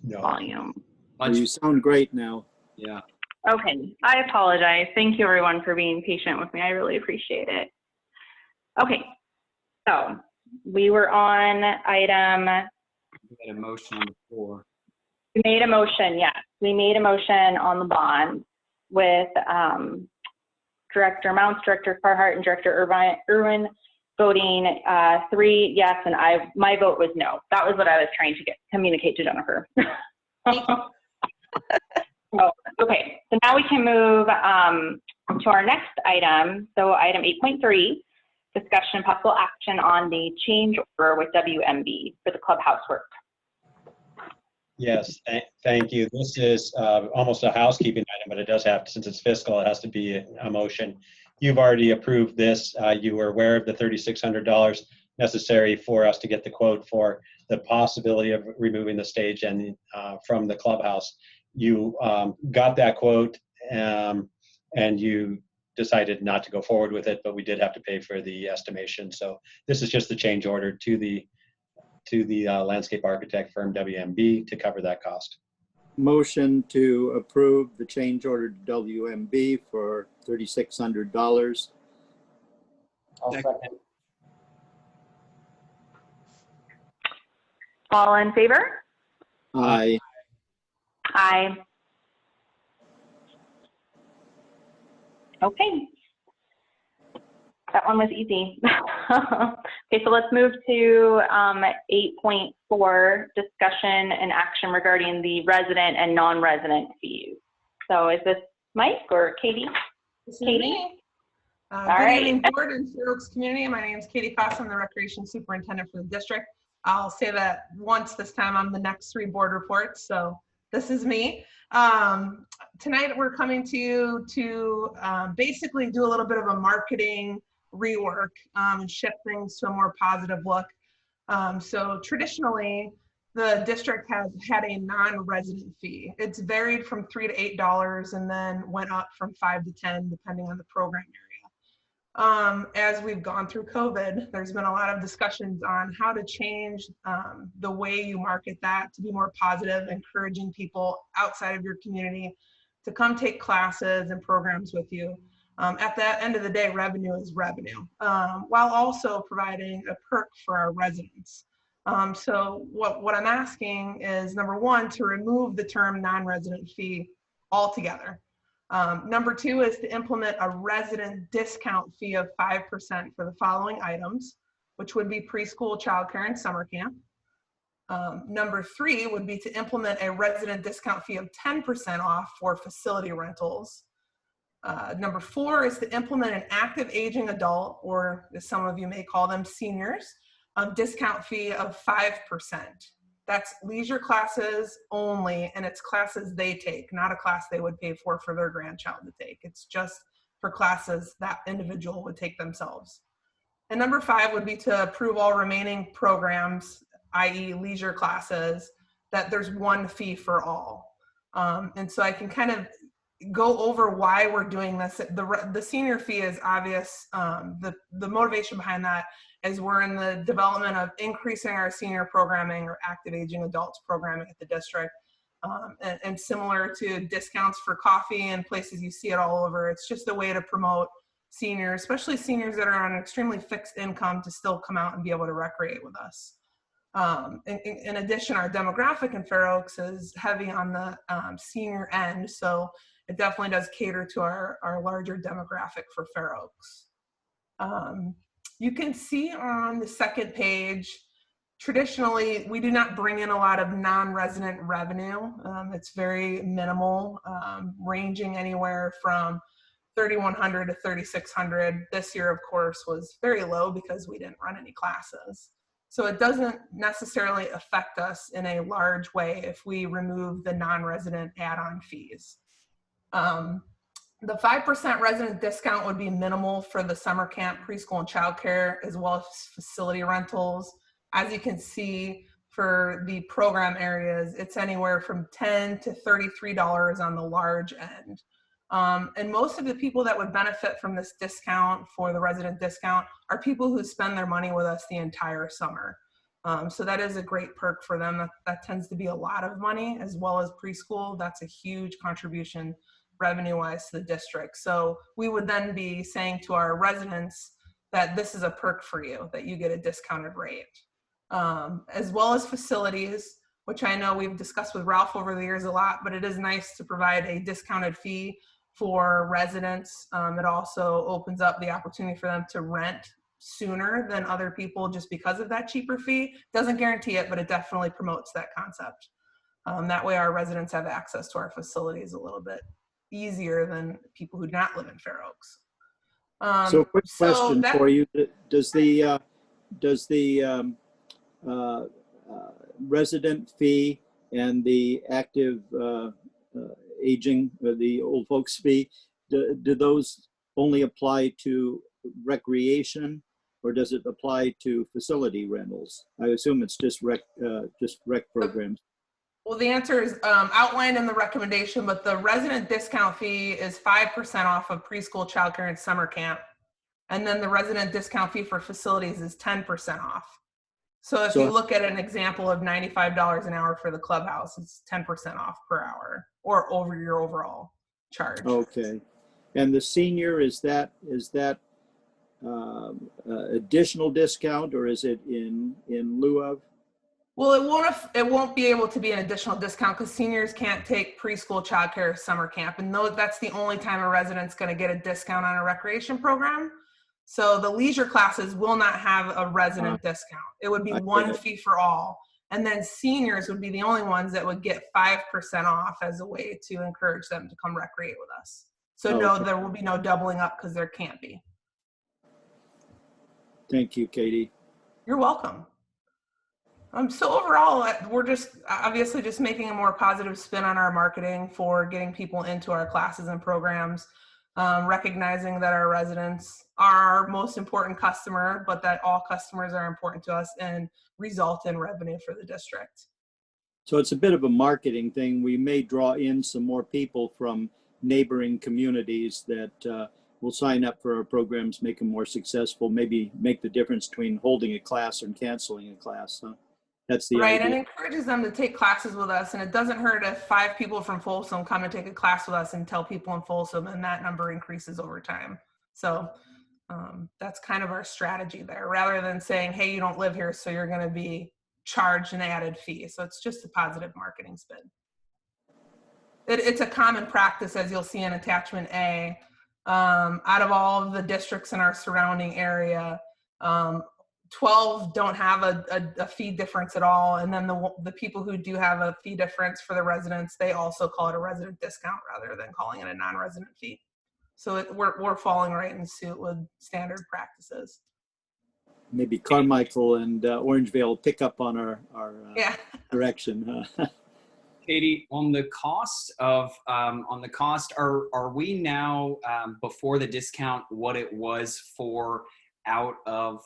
Speaker 14: volume.
Speaker 2: You sound great now.
Speaker 7: Yeah.
Speaker 14: Okay. I apologize. Thank you, everyone, for being patient with me. I really appreciate it. Okay. So we were on item.
Speaker 7: We had a motion on the floor.
Speaker 14: We made a motion, yes. We made a motion on the bond with Director Mounts, Director Carhart, and Director Irwin voting 3 yes, and my vote was no. That was what I was trying to communicate to Jennifer. Oh, okay, so now we can move to our next item. So item 8.3, discussion and possible action on the change order with WMB for the clubhouse work.
Speaker 4: Yes, thank you. This is almost a housekeeping item, but it does have, since it's fiscal, it has to be a motion. You've already approved this. You were aware of the $3,600 necessary for us to get the quote for the possibility of removing the stage and from the clubhouse. You got that quote and you decided not to go forward with it, but we did have to pay for the estimation. So this is just the change order to the landscape architect firm WMB to cover that cost.
Speaker 2: Motion to approve the change order to WMB for $3,600.
Speaker 13: I'll second.
Speaker 14: All in favor?
Speaker 2: Aye.
Speaker 14: Aye. Okay. That one was easy. Okay, so let's move to 8.4, discussion and action regarding the resident and non-resident fees. So is this Mike or Katie?
Speaker 6: This is
Speaker 14: Katie?
Speaker 6: me.
Speaker 14: All
Speaker 6: Good
Speaker 14: right.
Speaker 6: evening, board and Fair Oaks community. My name is Katie Foss. I'm the recreation superintendent for the district. I'll say that once this time on the next 3 board reports. So this is me. Tonight we're coming to you to basically do a little bit of a marketing rework and shift things to a more positive look. So traditionally, the district has had a non-resident fee. It's varied from $3 to $8 and then went up from 5 to 10 depending on the program area. As we've gone through COVID, there's been a lot of discussions on how to change the way you market that to be more positive, encouraging people outside of your community to come take classes and programs with you. At the end of the day, revenue is revenue, while also providing a perk for our residents. So what I'm asking is, number 1, to remove the term non-resident fee altogether. Number 2 is to implement a resident discount fee of 5% for the following items, which would be preschool, childcare, and summer camp. Number 3 would be to implement a resident discount fee of 10% off for facility rentals. Number 4 is to implement an active aging adult, or as some of you may call them, seniors, discount fee of 5%. That's leisure classes only, and it's classes they take, not a class they would pay for their grandchild to take. It's just for classes that individual would take themselves. And number 5 would be to approve all remaining programs, i.e. leisure classes, that there's one fee for all. And so I can kind of go over why we're doing this. The senior fee is obvious. The motivation behind that is we're in the development of increasing our senior programming or active aging adults programming at the district. And similar to discounts for coffee and places you see it all over, it's just a way to promote seniors, especially seniors that are on an extremely fixed income, to still come out and be able to recreate with us. In addition, our demographic in Fair Oaks is heavy on the senior end, so it definitely does cater to our larger demographic for Fair Oaks. You can see on the second page, traditionally, we do not bring in a lot of non-resident revenue. It's very minimal, ranging anywhere from $3,100 to $3,600. This year, of course, was very low because we didn't run any classes. So it doesn't necessarily affect us in a large way if we remove the non-resident add-on fees. The 5% resident discount would be minimal for the summer camp, preschool, and childcare, as well as facility rentals. As you can see, for the program areas, it's anywhere from $10 to $33 on the large end. And most of the people that would benefit from this discount for the resident discount are people who spend their money with us the entire summer. So that is a great perk for them. That tends to be a lot of money, as well as preschool. That's a huge contribution revenue-wise to the district. So we would then be saying to our residents that this is a perk for you, that you get a discounted rate. As well as facilities, which I know we've discussed with Ralph over the years a lot, but it is nice to provide a discounted fee for residents. It also opens up the opportunity for them to rent sooner than other people just because of that cheaper fee. Doesn't guarantee it, but it definitely promotes that concept. That way our residents have access to our facilities a little bit easier than people who do not live in Fair Oaks.
Speaker 2: So quick question for you. Does the resident fee and the active aging, the old folks fee, do those only apply to recreation, or does it apply to facility rentals? I assume it's just rec programs.
Speaker 6: Well, the answer is outlined in the recommendation, but the resident discount fee is 5% off of preschool, childcare, and summer camp. And then the resident discount fee for facilities is 10% off. So if you look at an example of $95 an hour for the clubhouse, it's 10% off per hour or over your overall charge.
Speaker 2: Okay. And the senior, is that additional discount, or is it in lieu of?
Speaker 6: Well, it won't be able to be an additional discount because seniors can't take preschool, childcare, summer camp, and that's the only time a resident's going to get a discount on a recreation program. So the leisure classes will not have a resident discount. It would be one fee for all, and then seniors would be the only ones that would get 5% off as a way to encourage them to come recreate with us. So no, there will be no doubling up because there can't be.
Speaker 2: Thank you, Katie.
Speaker 6: You're welcome. So overall, we're just obviously just making a more positive spin on our marketing for getting people into our classes and programs, recognizing that our residents are our most important customer, but that all customers are important to us and result in revenue for the district.
Speaker 2: So it's a bit of a marketing thing. We may draw in some more people from neighboring communities that will sign up for our programs, make them more successful, maybe make the difference between holding a class and canceling a class. Huh? That's the
Speaker 6: right,
Speaker 2: idea.
Speaker 6: and encourages them to take classes with us. And it doesn't hurt if 5 people from Folsom come and take a class with us and tell people in Folsom, and that number increases over time. So that's kind of our strategy there, rather than saying, hey, you don't live here, so you're going to be charged an added fee. So it's just a positive marketing spin. It's a common practice, as you'll see in attachment A. Out of all of the districts in our surrounding area, 12 don't have a fee difference at all. And then the people who do have a fee difference for the residents, they also call it a resident discount rather than calling it a non-resident fee. So we're falling right in suit with standard practices.
Speaker 2: Maybe Carmichael and Orangevale pick up on our direction.
Speaker 7: Katie, on the cost, are we now before the discount what it was for out of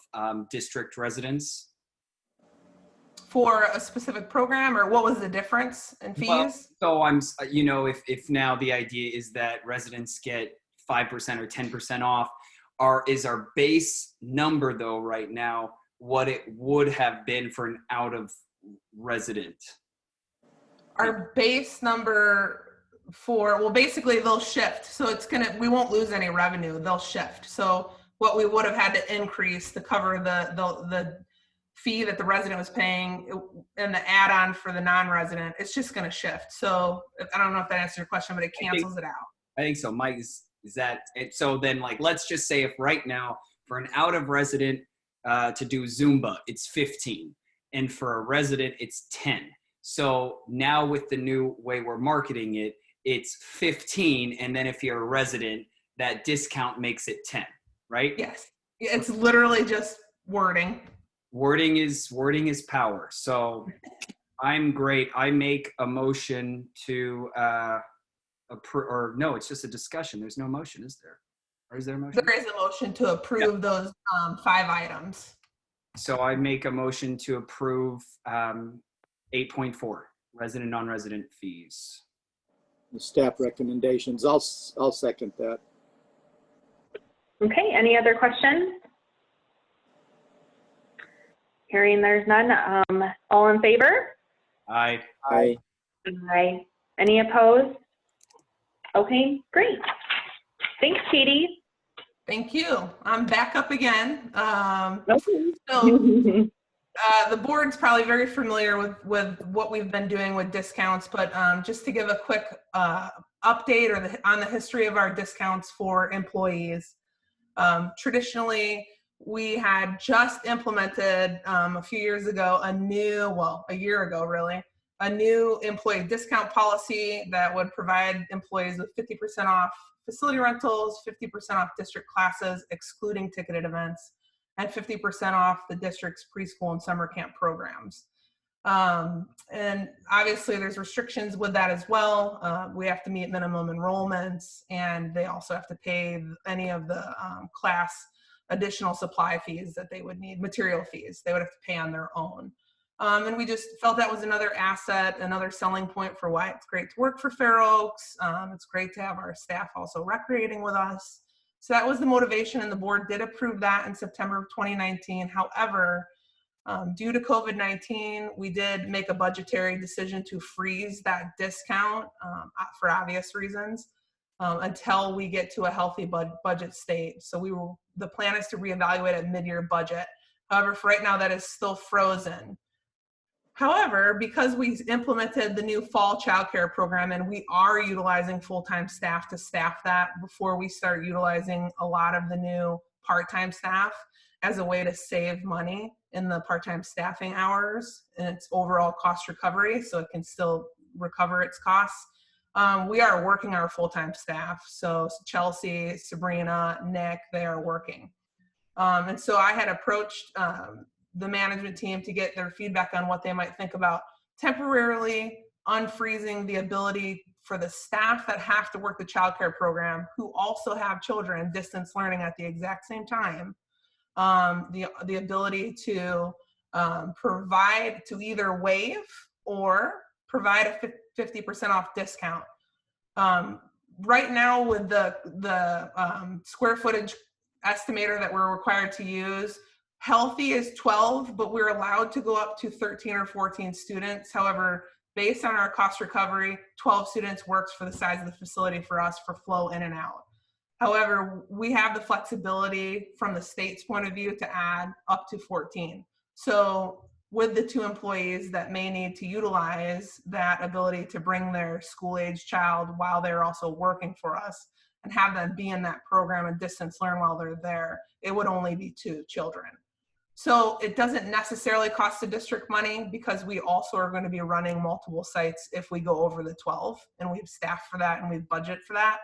Speaker 7: district residents?
Speaker 6: For a specific program, or what was the difference in fees?
Speaker 7: Well, so I'm, if now the idea is that residents get 5% or 10% off, is our base number though right now what it would have been for an out of resident?
Speaker 6: Our base number well, basically they'll shift. So we won't lose any revenue, they'll shift. So what we would have had to increase to cover the fee that the resident was paying and the add-on for the non-resident, it's just going to shift. So I don't know if that answers your question, but it cancels it out.
Speaker 7: I think so. Mike, is that it? So then, like, let's just say if right now for an out of resident to do Zumba, it's 15, and for a resident, it's 10. So now with the new way we're marketing it, it's 15, and then if you're a resident, that discount makes it 10, right?
Speaker 6: Yes, it's literally just wording.
Speaker 7: Wording is power. So I'm great. I make a motion to or no, it's just a discussion. There's no motion, is there? Or is there a motion?
Speaker 6: There is a motion to approve those 5 items.
Speaker 7: So I make a motion to approve 8.4 resident non-resident fees.
Speaker 2: The staff recommendations. I'll second that.
Speaker 14: Okay, any other questions? Hearing there's none, all in favor?
Speaker 7: Aye.
Speaker 2: Aye.
Speaker 14: Aye. Any opposed? Okay, great. Thanks, Katie.
Speaker 6: Thank you. I'm back up again.
Speaker 14: Okay.
Speaker 6: So The board's probably very familiar with what we've been doing with discounts, but just to give a quick update on the history of our discounts for employees. Traditionally, we had just implemented a few years ago a year ago really, a new employee discount policy that would provide employees with 50% off facility rentals, 50% off district classes, excluding ticketed events, and 50% off the district's preschool and summer camp programs. And obviously there's restrictions with that as well. We have to meet minimum enrollments, and they also have to pay any of the class additional supply fees that they would need, material fees they would have to pay on their own. And we just felt that was another asset, another selling point for why it's great to work for Fair Oaks. It's great to have our staff also recreating with us. So that was the motivation, and the board did approve that in September of 2019. However, due to COVID-19, we did make a budgetary decision to freeze that discount for obvious reasons until we get to a healthy budget state. So the plan is to reevaluate at mid-year budget. However, for right now, that is still frozen. However, because we implemented the new fall childcare program and we are utilizing full-time staff to staff that before we start utilizing a lot of the new part-time staff as a way to save money in the part-time staffing hours and its overall cost recovery, so it can still recover its costs. We are working our full-time staff. So Chelsea, Sabrina, Nick, they are working. And so I had approached the management team to get their feedback on what they might think about temporarily unfreezing the ability for the staff that have to work the childcare program, who also have children distance learning at the exact same time, the ability to provide, to either waive or provide a 50% off discount. Right now with the square footage estimator that we're required to use, healthy is 12, but we're allowed to go up to 13 or 14 students. However, based on our cost recovery, 12 students works for the size of the facility for us for flow in and out. However, we have the flexibility from the state's point of view to add up to 14. So with the 2 employees that may need to utilize that ability to bring their school-age child while they're also working for us and have them be in that program and distance learn while they're there, it would only be 2 children. So it doesn't necessarily cost the district money, because we also are going to be running multiple sites if we go over the 12, and we have staff for that and we budget for that.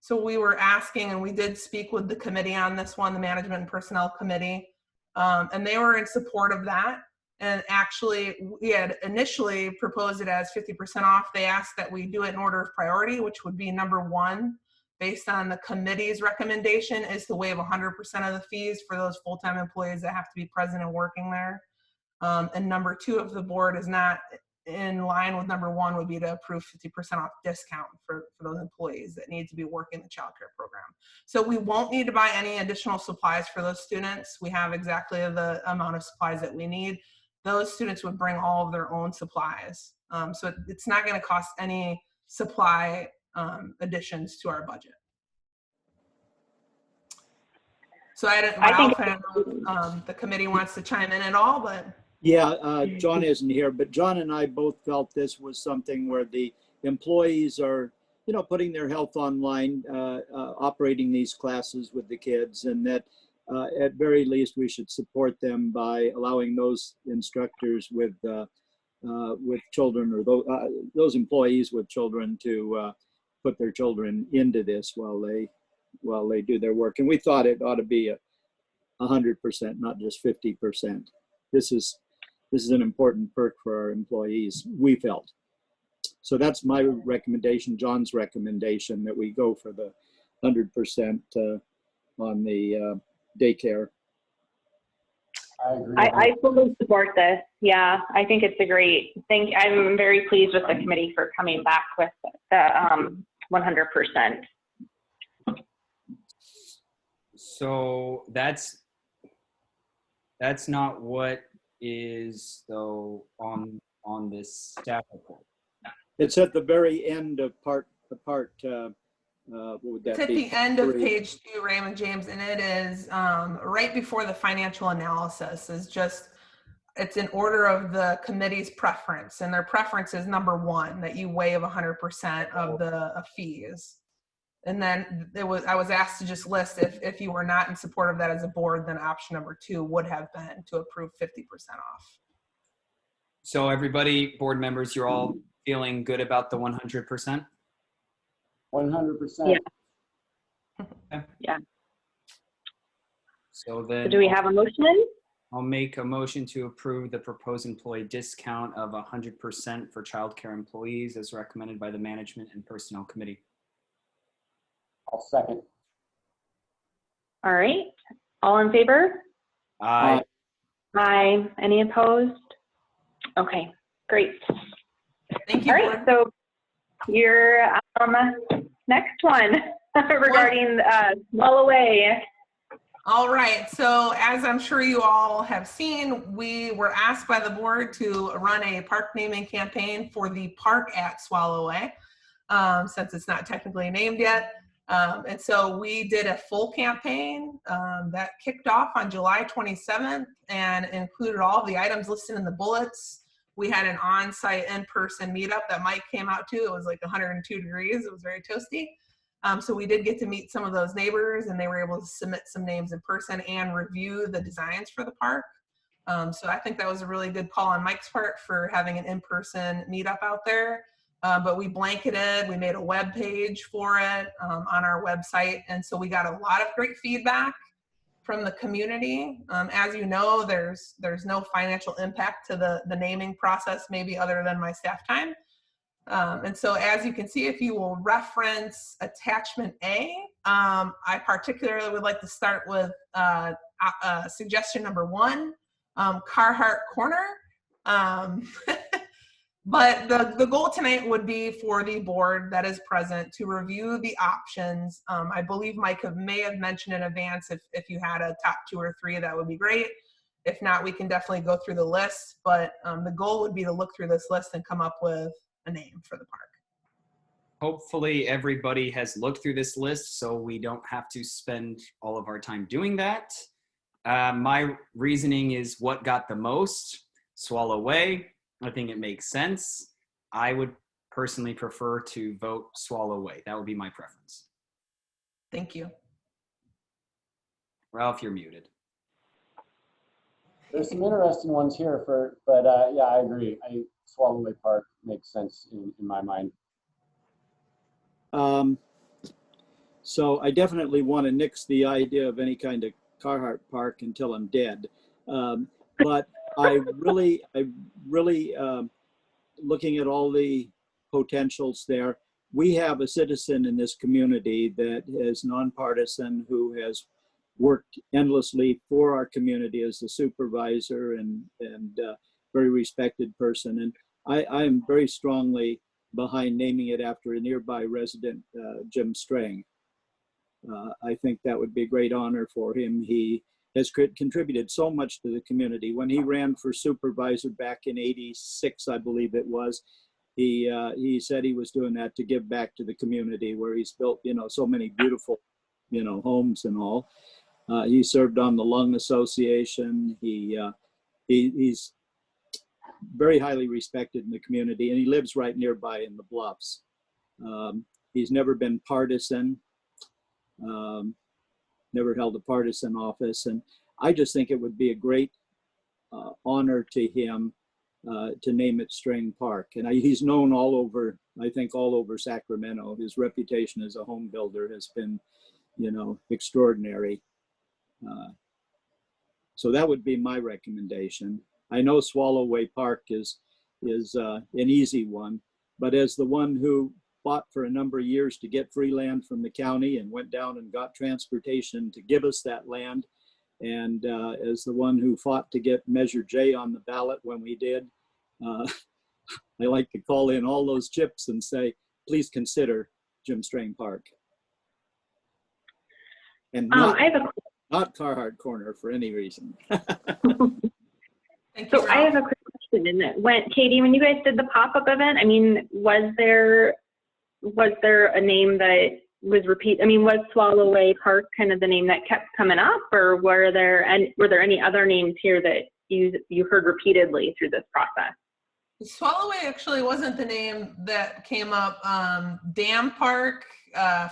Speaker 6: So we were asking, and we did speak with the committee on this one, the Management and Personnel Committee, and they were in support of that. And actually, we had initially proposed it as 50% off. They asked that we do it in order of priority, which would be number 1, based on the committee's recommendation, is to waive 100% of the fees for those full-time employees that have to be present and working there. And number 2, if the board is not in line with number 1, would be to approve 50% off discount for those employees that need to be working the childcare program. So we won't need to buy any additional supplies for those students. We have exactly the amount of supplies that we need. Those students would bring all of their own supplies. So it's not going to cost any supply additions to our budget. So I don't know if the committee wants to chime in at all, but.
Speaker 2: Yeah, John isn't here, but John and I both felt this was something where the employees are, putting their health online, operating these classes with the kids, and that at very least we should support them by allowing those instructors with children, or those employees with children, to put their children into this while they do their work. And we thought it ought to be 100%, not just 50%. This is an important perk for our employees, we felt. So that's my recommendation, John's recommendation, that we go for the 100% on the daycare.
Speaker 13: I agree.
Speaker 14: I fully support this. Yeah, I think it's a great thing. I'm very pleased with the committee for coming back with the 100%.
Speaker 7: So that's not what is though on this staff report.
Speaker 2: It's at the very end of part. What would that
Speaker 6: It's at
Speaker 2: be?
Speaker 6: the end of page 2, Raymond James, and it is right before the financial analysis. Is just it's in order of the committee's preference, and their preference is number 1, that you waive 100% of the fees. And then I was asked to just list if you were not in support of that as a board, then option number 2 would have been to approve 50% off.
Speaker 7: So everybody, board members, you're all feeling good about the 100%?
Speaker 13: 100%.
Speaker 14: Yeah. Yeah.
Speaker 7: So then,
Speaker 14: do we have a motion?
Speaker 7: I'll make a motion to approve the proposed employee discount of 100% for childcare employees as recommended by the Management and Personnel Committee.
Speaker 13: I'll second.
Speaker 14: All right. All in favor?
Speaker 7: Aye.
Speaker 14: Aye. Any opposed? Okay, great.
Speaker 6: Thank you.
Speaker 14: All right, so your next one regarding Swalloway.
Speaker 6: All right, so as I'm sure you all have seen, we were asked by the board to run a park naming campaign for the park at Swalloway, since it's not technically named yet. And so we did a full campaign that kicked off on July 27th and included all the items listed in the bullets. We had an on-site in-person meetup that Mike came out to. It was like 102 degrees. It was very toasty. So we did get to meet some of those neighbors, and they were able to submit some names in person and review the designs for the park. So I think that was a really good call on Mike's part for having an in-person meetup out there. But we blanketed, we made a web page for it on our website. And so we got a lot of great feedback from the community. As you know, there's no financial impact to the naming process, maybe other than my staff time. And so as you can see, if you will reference attachment A, I particularly would like to start with suggestion number 1, Carhart Corner. But the goal tonight would be for the board that is present to review the options. I believe Mike may have mentioned in advance if you had a top 2 or 3, that would be great. If not, we can definitely go through the list. But the goal would be to look through this list and come up with a name for the park.
Speaker 7: Hopefully everybody has looked through this list so we don't have to spend all of our time doing that. My reasoning is what got the most, Swalloway. I think it makes sense. I would personally prefer to vote Swalloway. That would be my preference.
Speaker 6: Thank you.
Speaker 7: Ralph, you're muted.
Speaker 13: There's some interesting ones here but yeah, I agree. Swalloway Park makes sense in my mind.
Speaker 2: So I definitely want to nix the idea of any kind of Carhart Park until I'm dead. But I really, looking at all the potentials there, we have a citizen in this community that is nonpartisan, who has worked endlessly for our community as a supervisor and very respected person. And I am very strongly behind naming it after a nearby resident, Jim Strang. I think that would be a great honor for him. He has contributed so much to the community. When he ran for supervisor back in '86, I believe it was, he said he was doing that to give back to the community, where he's built, so many beautiful, homes and all. He served on the Lung Association. He's very highly respected in the community, and he lives right nearby in the Bluffs. He's never been partisan, never held a partisan office, and I just think it would be a great honor to him to name it Strang Park. And he's known all over, I think all over Sacramento. His reputation as a home builder has been, extraordinary. So that would be my recommendation. I know Swalloway Park is an easy one, but as the one who fought for a number of years to get free land from the county and went down and got transportation to give us that land, and as the one who fought to get Measure J on the ballot when we did, I like to call in all those chips and say, please consider Jim Strang Park. And not Carhart Corner for any reason.
Speaker 14: So I have a quick question. Katie, when you guys did the pop-up event, was there a name that was was Swalloway Park kind of the name that kept coming up, or were there any other names here that you heard repeatedly through this process?
Speaker 6: Swallowway actually wasn't the name that came up. Dam Park,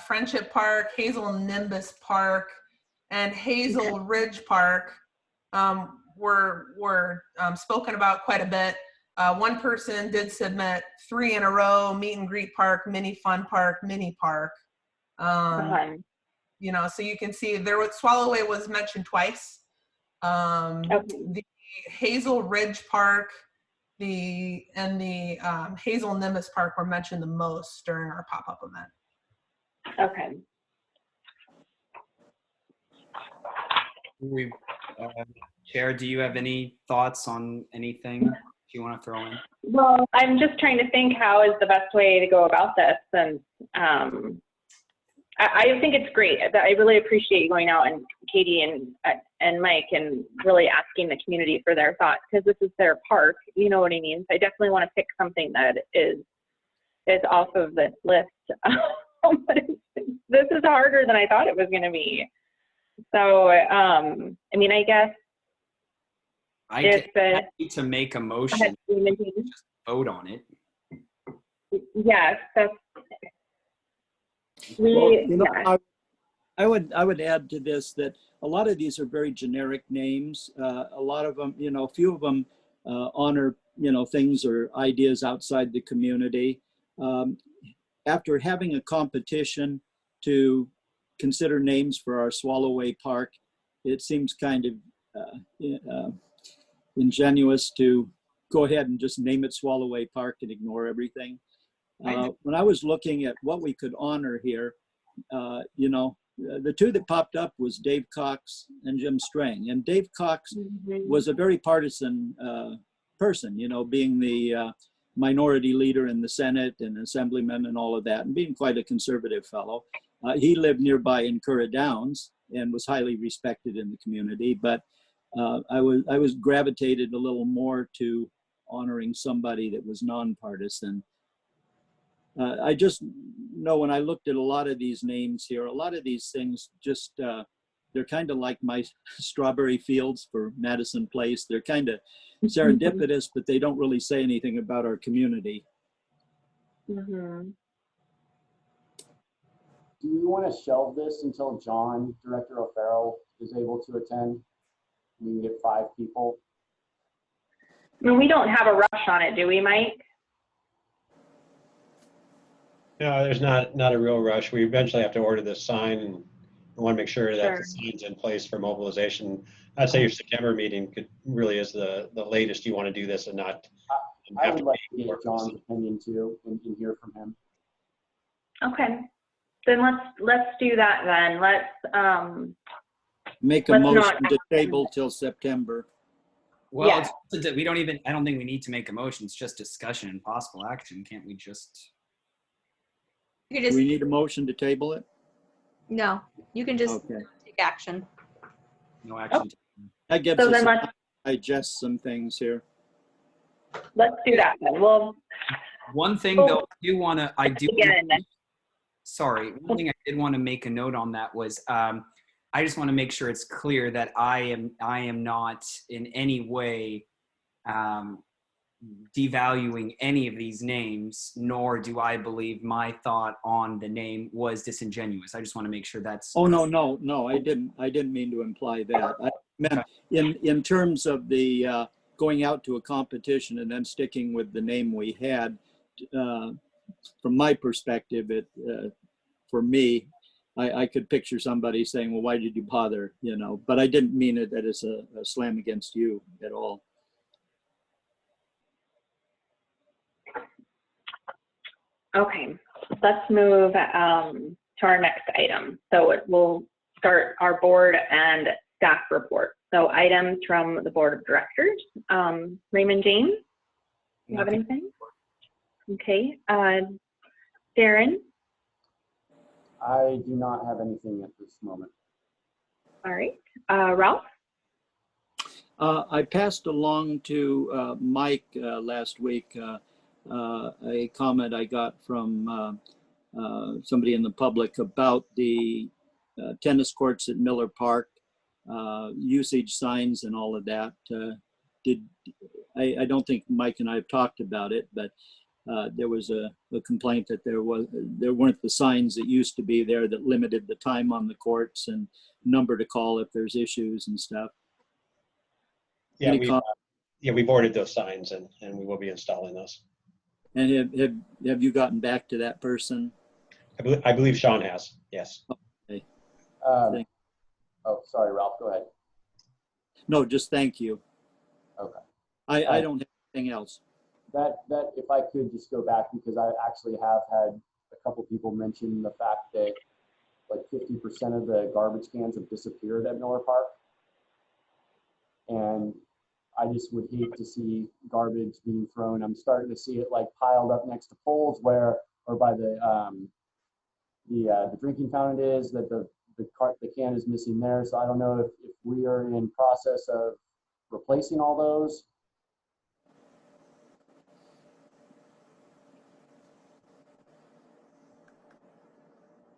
Speaker 6: Friendship Park, Hazel Nimbus Park, and Hazel Ridge Park were spoken about quite a bit. One person did submit 3 in a row: Meet and Greet Park, Mini Fun Park, Mini Park. You know, so you can see there was Swallowway was mentioned twice. The Hazel Ridge Park, the Hazel Nimbus Park were mentioned the most during our pop-up event.
Speaker 14: Okay.
Speaker 7: Chair, do you have any thoughts on anything you want to throw in?
Speaker 14: Well, I'm just trying to think how is the best way to go about this. And I think it's great. I really appreciate you going out, and Katie and Mike, and really asking the community for their thoughts, because this is their park. You know what I mean? So I definitely want to pick something that is off of this list. But this is harder than I thought it was going to be. So, I mean, I guess
Speaker 7: I need to make a motion. Just vote on it.
Speaker 14: Yes, that's.
Speaker 2: Well, you know, I would add to this that a lot of these are very generic names. A lot of them, you know, a few of them honor, you know, things or ideas outside the community. After having a competition to consider names for our Swallowway Park, it seems kind of ingenuous to go ahead and just name it Swallowway Park and ignore everything. When I was looking at what we could honor here, you know, the two that popped up was Dave Cox and Jim Strang. And Dave Cox was a very partisan person, you know, being the minority leader in the Senate and assemblyman and all of that, and being quite a conservative fellow. He lived nearby in Curragh Downs and was highly respected in the community. But I was gravitated a little more to honoring somebody that was nonpartisan. I just know when I looked at a lot of these names here, a lot of these things just, they're kind of like my strawberry fields for Madison Place. They're kind of serendipitous, but they don't really say anything about our community.
Speaker 13: Do we want to shelve this until John, Director O'Farrell, is able to attend? We can get 5 people.
Speaker 14: I mean, we don't have a rush on it, do we, Mike?
Speaker 4: No, there's not a real rush. We eventually have to order this sign, and we want to make sure that the sign's in place for mobilization. I'd say your September meeting really is the latest you want to do this, and not.
Speaker 13: I would like to get John's opinion too and hear from him.
Speaker 14: Okay, then let's do that then. Let's
Speaker 2: make a motion to table till September.
Speaker 7: Well, we don't even. I don't think we need to make a motion. It's just discussion and possible action. Can't we just?
Speaker 2: Do we need a motion to table it?
Speaker 5: No, you can just take action.
Speaker 7: No action.
Speaker 2: That gives us time to digest some things here.
Speaker 14: Let's do that then. Well,
Speaker 7: one thing though, sorry, one thing I did want to make a note on that was I just want to make sure it's clear that I am not in any way devaluing any of these names, nor do I believe my thought on the name was disingenuous. I just want to make sure that's.
Speaker 2: Oh, no, I didn't mean to imply that. I meant in terms of the going out to a competition and then sticking with the name we had. From my perspective, for me, I could picture somebody saying, well, why did you bother, you know, but I didn't mean it that it's a slam against you at all.
Speaker 14: Okay, let's move to our next item. So we'll start our board and staff report. So items from the board of directors. Raymond James, you have anything? Okay, Darren?
Speaker 13: I do not have anything at this moment.
Speaker 14: All right, Ralph?
Speaker 2: I passed along to Mike last week a comment I got from somebody in the public about the tennis courts at Miller Park, usage signs and all of that. I don't think Mike and I have talked about it, but there was a complaint that there weren't the signs that used to be there that limited the time on the courts and number to call if there's issues and stuff.
Speaker 4: Yeah,
Speaker 2: Any
Speaker 4: we've ordered those signs and we will be installing those.
Speaker 2: And have you gotten back to that person?
Speaker 4: I believe Sean has, yes.
Speaker 2: Okay.
Speaker 13: Oh, sorry, Ralph, go ahead.
Speaker 2: No, just thank you.
Speaker 13: Okay.
Speaker 2: I don't have anything else.
Speaker 13: That if I could just go back, because I actually have had a couple people mention the fact that like 50% of the garbage cans have disappeared at Miller Park. And I just would hate to see garbage being thrown. I'm starting to see it like piled up next to poles or by the drinking fountain is, that the can is missing there. So I don't know if we are in process of replacing all those.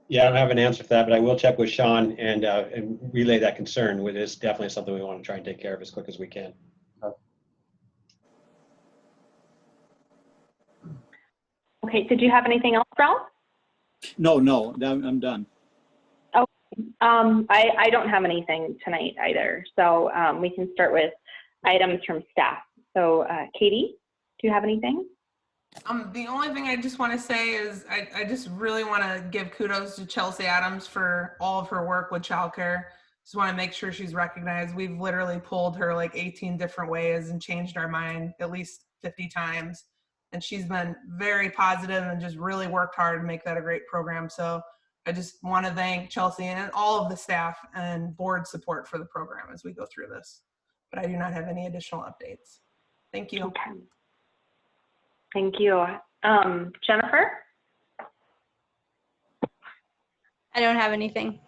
Speaker 4: Yeah, I don't have an answer for that, but I will check with Sean and relay that concern. It is definitely something we want to try and take care of as quick as we can.
Speaker 14: Okay, did you have anything else, Ralph?
Speaker 2: No, I'm done.
Speaker 14: Oh, I don't have anything tonight either. So we can start with items from staff. So Katie, do you have anything?
Speaker 6: The only thing I just want to say is I just really want to give kudos to Chelsea Adams for all of her work with childcare. Just want to make sure she's recognized. We've literally pulled her like 18 different ways and changed our mind at least 50 times. And she's been very positive and just really worked hard to make that a great program. So I just want to thank Chelsea and all of the staff and board support for the program as we go through this. But I do not have any additional updates. Thank you.
Speaker 14: Okay. Thank you. Jennifer?
Speaker 5: I don't have anything.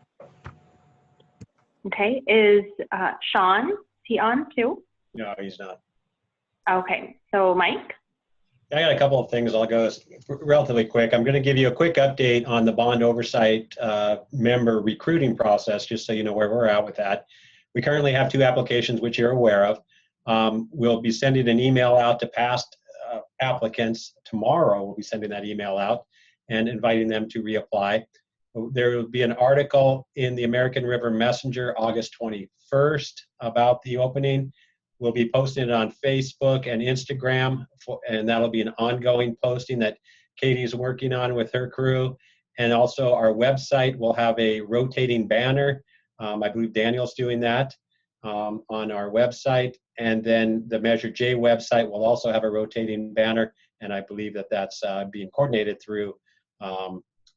Speaker 14: Okay, is Sean, is he on too?
Speaker 4: No, he's not.
Speaker 14: Okay, so Mike?
Speaker 4: I got a couple of things. I'll go relatively quick. I'm going to give you a quick update on the bond oversight member recruiting process, just so you know where we're at with that. We currently have 2 applications, which you're aware of. We'll be sending an email out to past applicants tomorrow. We'll be sending that email out and inviting them to reapply. There will be an article in the American River Messenger August 21st about the opening. We'll be posting it on Facebook and Instagram, and that'll be an ongoing posting that Katie's working on with her crew. And also our website will have a rotating banner. I believe Daniel's doing that on our website. And then the Measure J website will also have a rotating banner. And I believe that that's being coordinated through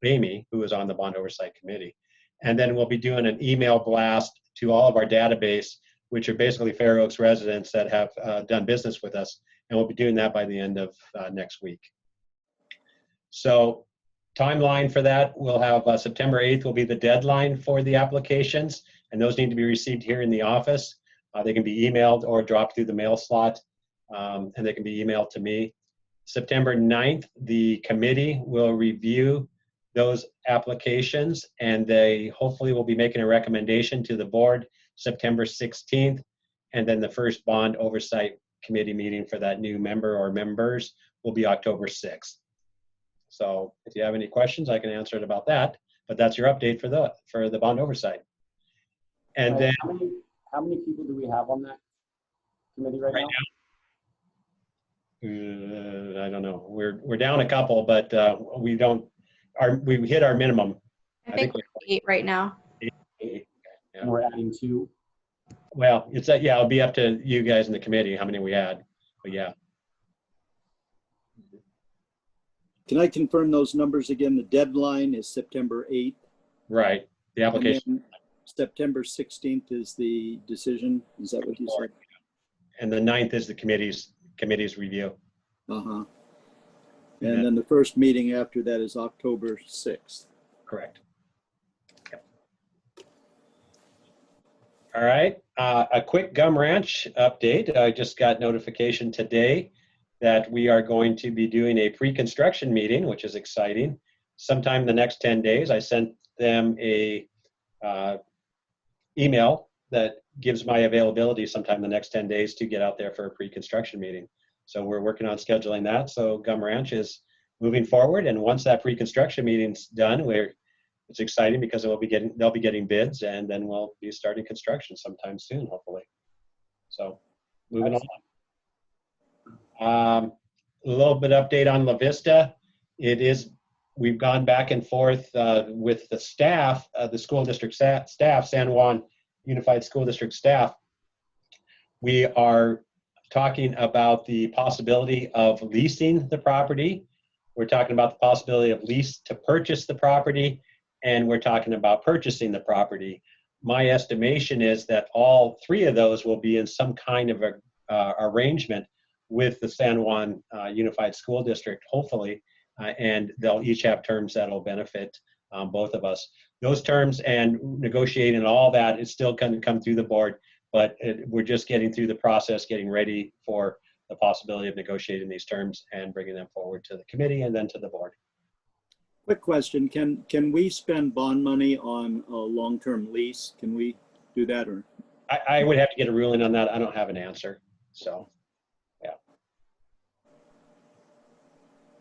Speaker 4: Amy, who is on the Bond Oversight Committee. And then we'll be doing an email blast to all of our database, which are basically Fair Oaks residents that have done business with us. And we'll be doing that by the end of next week. So timeline for that, we'll have September 8th will be the deadline for the applications, and those need to be received here in the office. They can be emailed or dropped through the mail slot, and they can be emailed to me. September 9th, the committee will review those applications, and they hopefully will be making a recommendation to the board September 16th, and then the first bond oversight committee meeting for that new member or members will be October 6th. So if you have any questions, I can answer it about that, but that's your update for the bond oversight. And then
Speaker 13: how many people do we have on that committee right
Speaker 4: now? I don't know. We're down a couple, but we hit our minimum.
Speaker 5: I think we're 8 right now.
Speaker 4: 8. Yeah.
Speaker 13: We're adding 2.
Speaker 4: Well, it'll be up to you guys in the committee how many we add, but yeah.
Speaker 2: Can I confirm those numbers again? The deadline is September 8th.
Speaker 4: Right. The application.
Speaker 2: September 16th is the decision. Is that what you said?
Speaker 4: And the 9th is the committee's review.
Speaker 2: Uh-huh. And then the first meeting after that is October 6th.
Speaker 4: Correct. Yep. All right. A quick Gum Ranch update. I just got notification today that we are going to be doing a pre-construction meeting, which is exciting. Sometime in the next 10 days, I sent them a email that gives my availability sometime the next 10 days to get out there for a pre-construction meeting. So we're working on scheduling that. So Gum Ranch is moving forward. And once that pre-construction meeting's done, it's exciting because they'll be getting bids, and then we'll be starting construction sometime soon, hopefully. So moving on. A little bit update on La Vista. We've gone back and forth with the staff, the school district staff, San Juan Unified School District staff. We are talking about the possibility of leasing the property. We're talking about the possibility of lease to purchase the property, and we're talking about purchasing the property. My estimation is that all three of those will be in some kind of a arrangement with the San Juan Unified School District, hopefully, and they'll each have terms that'll benefit both of us. Those terms and negotiating and all that is still going to come through the board, but we're just getting through the process, getting ready for the possibility of negotiating these terms and bringing them forward to the committee and then to the board.
Speaker 2: Quick question, can we spend bond money on a long-term lease? Can we do that, or?
Speaker 4: I would have to get a ruling on that. I don't have an answer, so.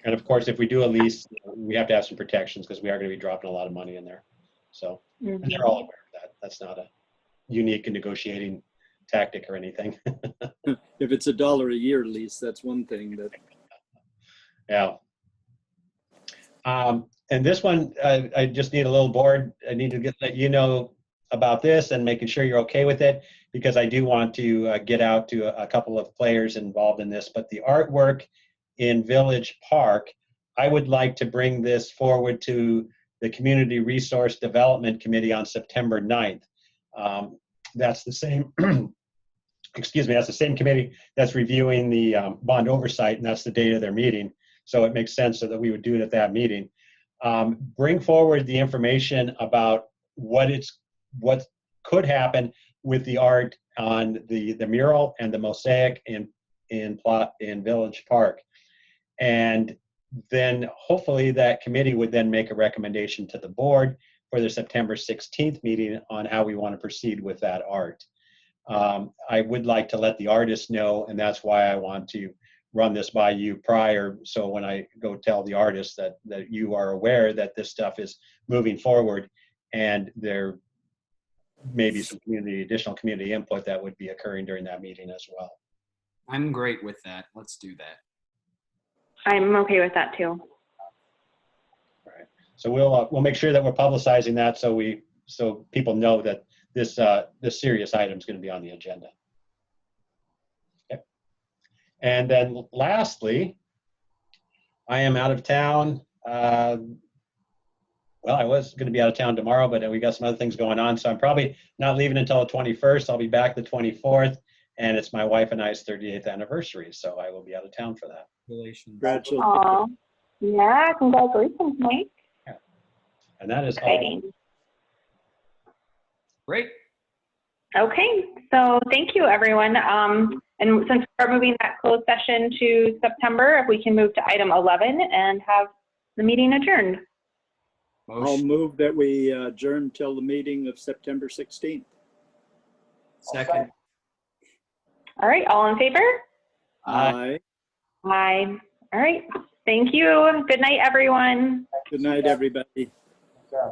Speaker 4: And of course, if we do a lease, we have to have some protections because we are going to be dropping a lot of money in there. So and they're all aware of that. That's not a unique negotiating tactic or anything.
Speaker 2: If it's $1 a year lease, that's one thing. But
Speaker 4: yeah. And this one, I just need a little board. I need to let you know about this and making sure you're okay with it, because I do want to get out to a couple of players involved in this. But the artwork in Village Park, I would like to bring this forward to the Community Resource Development Committee on September 9th. That's the same, excuse me, that's the same committee that's reviewing the bond oversight, and that's the date of their meeting. So it makes sense that we would do it at that meeting. Bring forward the information about what could happen with the art on the mural and the mosaic in Village Park. And then hopefully that committee would then make a recommendation to the board for the September 16th meeting on how we want to proceed with that art. I would like to let the artist know, and that's why I want to run this by you prior, so when I go tell the artist that you are aware that this stuff is moving forward, and there may be some additional community input that would be occurring during that meeting as well.
Speaker 7: I'm great with that. Let's do that.
Speaker 14: I'm okay with that too.
Speaker 4: All right. So we'll make sure that we're publicizing that so people know that this serious item is going to be on the agenda. Okay. And then lastly, I am out of town. Well, I was going to be out of town tomorrow, but we got some other things going on, so I'm probably not leaving until the 21st. I'll be back the 24th. And it's my wife and I's 38th anniversary, so I will be out of town for that.
Speaker 2: Congratulations.
Speaker 14: Aww. Yeah, congratulations, Mike.
Speaker 4: Yeah. And that is
Speaker 14: exciting.
Speaker 4: All.
Speaker 7: Great.
Speaker 14: Okay, so thank you, everyone. And since we're moving that closed session to September, if we can move to item 11 and have the meeting adjourned.
Speaker 2: I'll move that we adjourn till the meeting of September 16th.
Speaker 7: Second.
Speaker 14: All right, all in favor?
Speaker 2: Aye.
Speaker 14: Aye. All right, thank you. Good night, everyone.
Speaker 2: Good night, everybody.
Speaker 13: Yeah.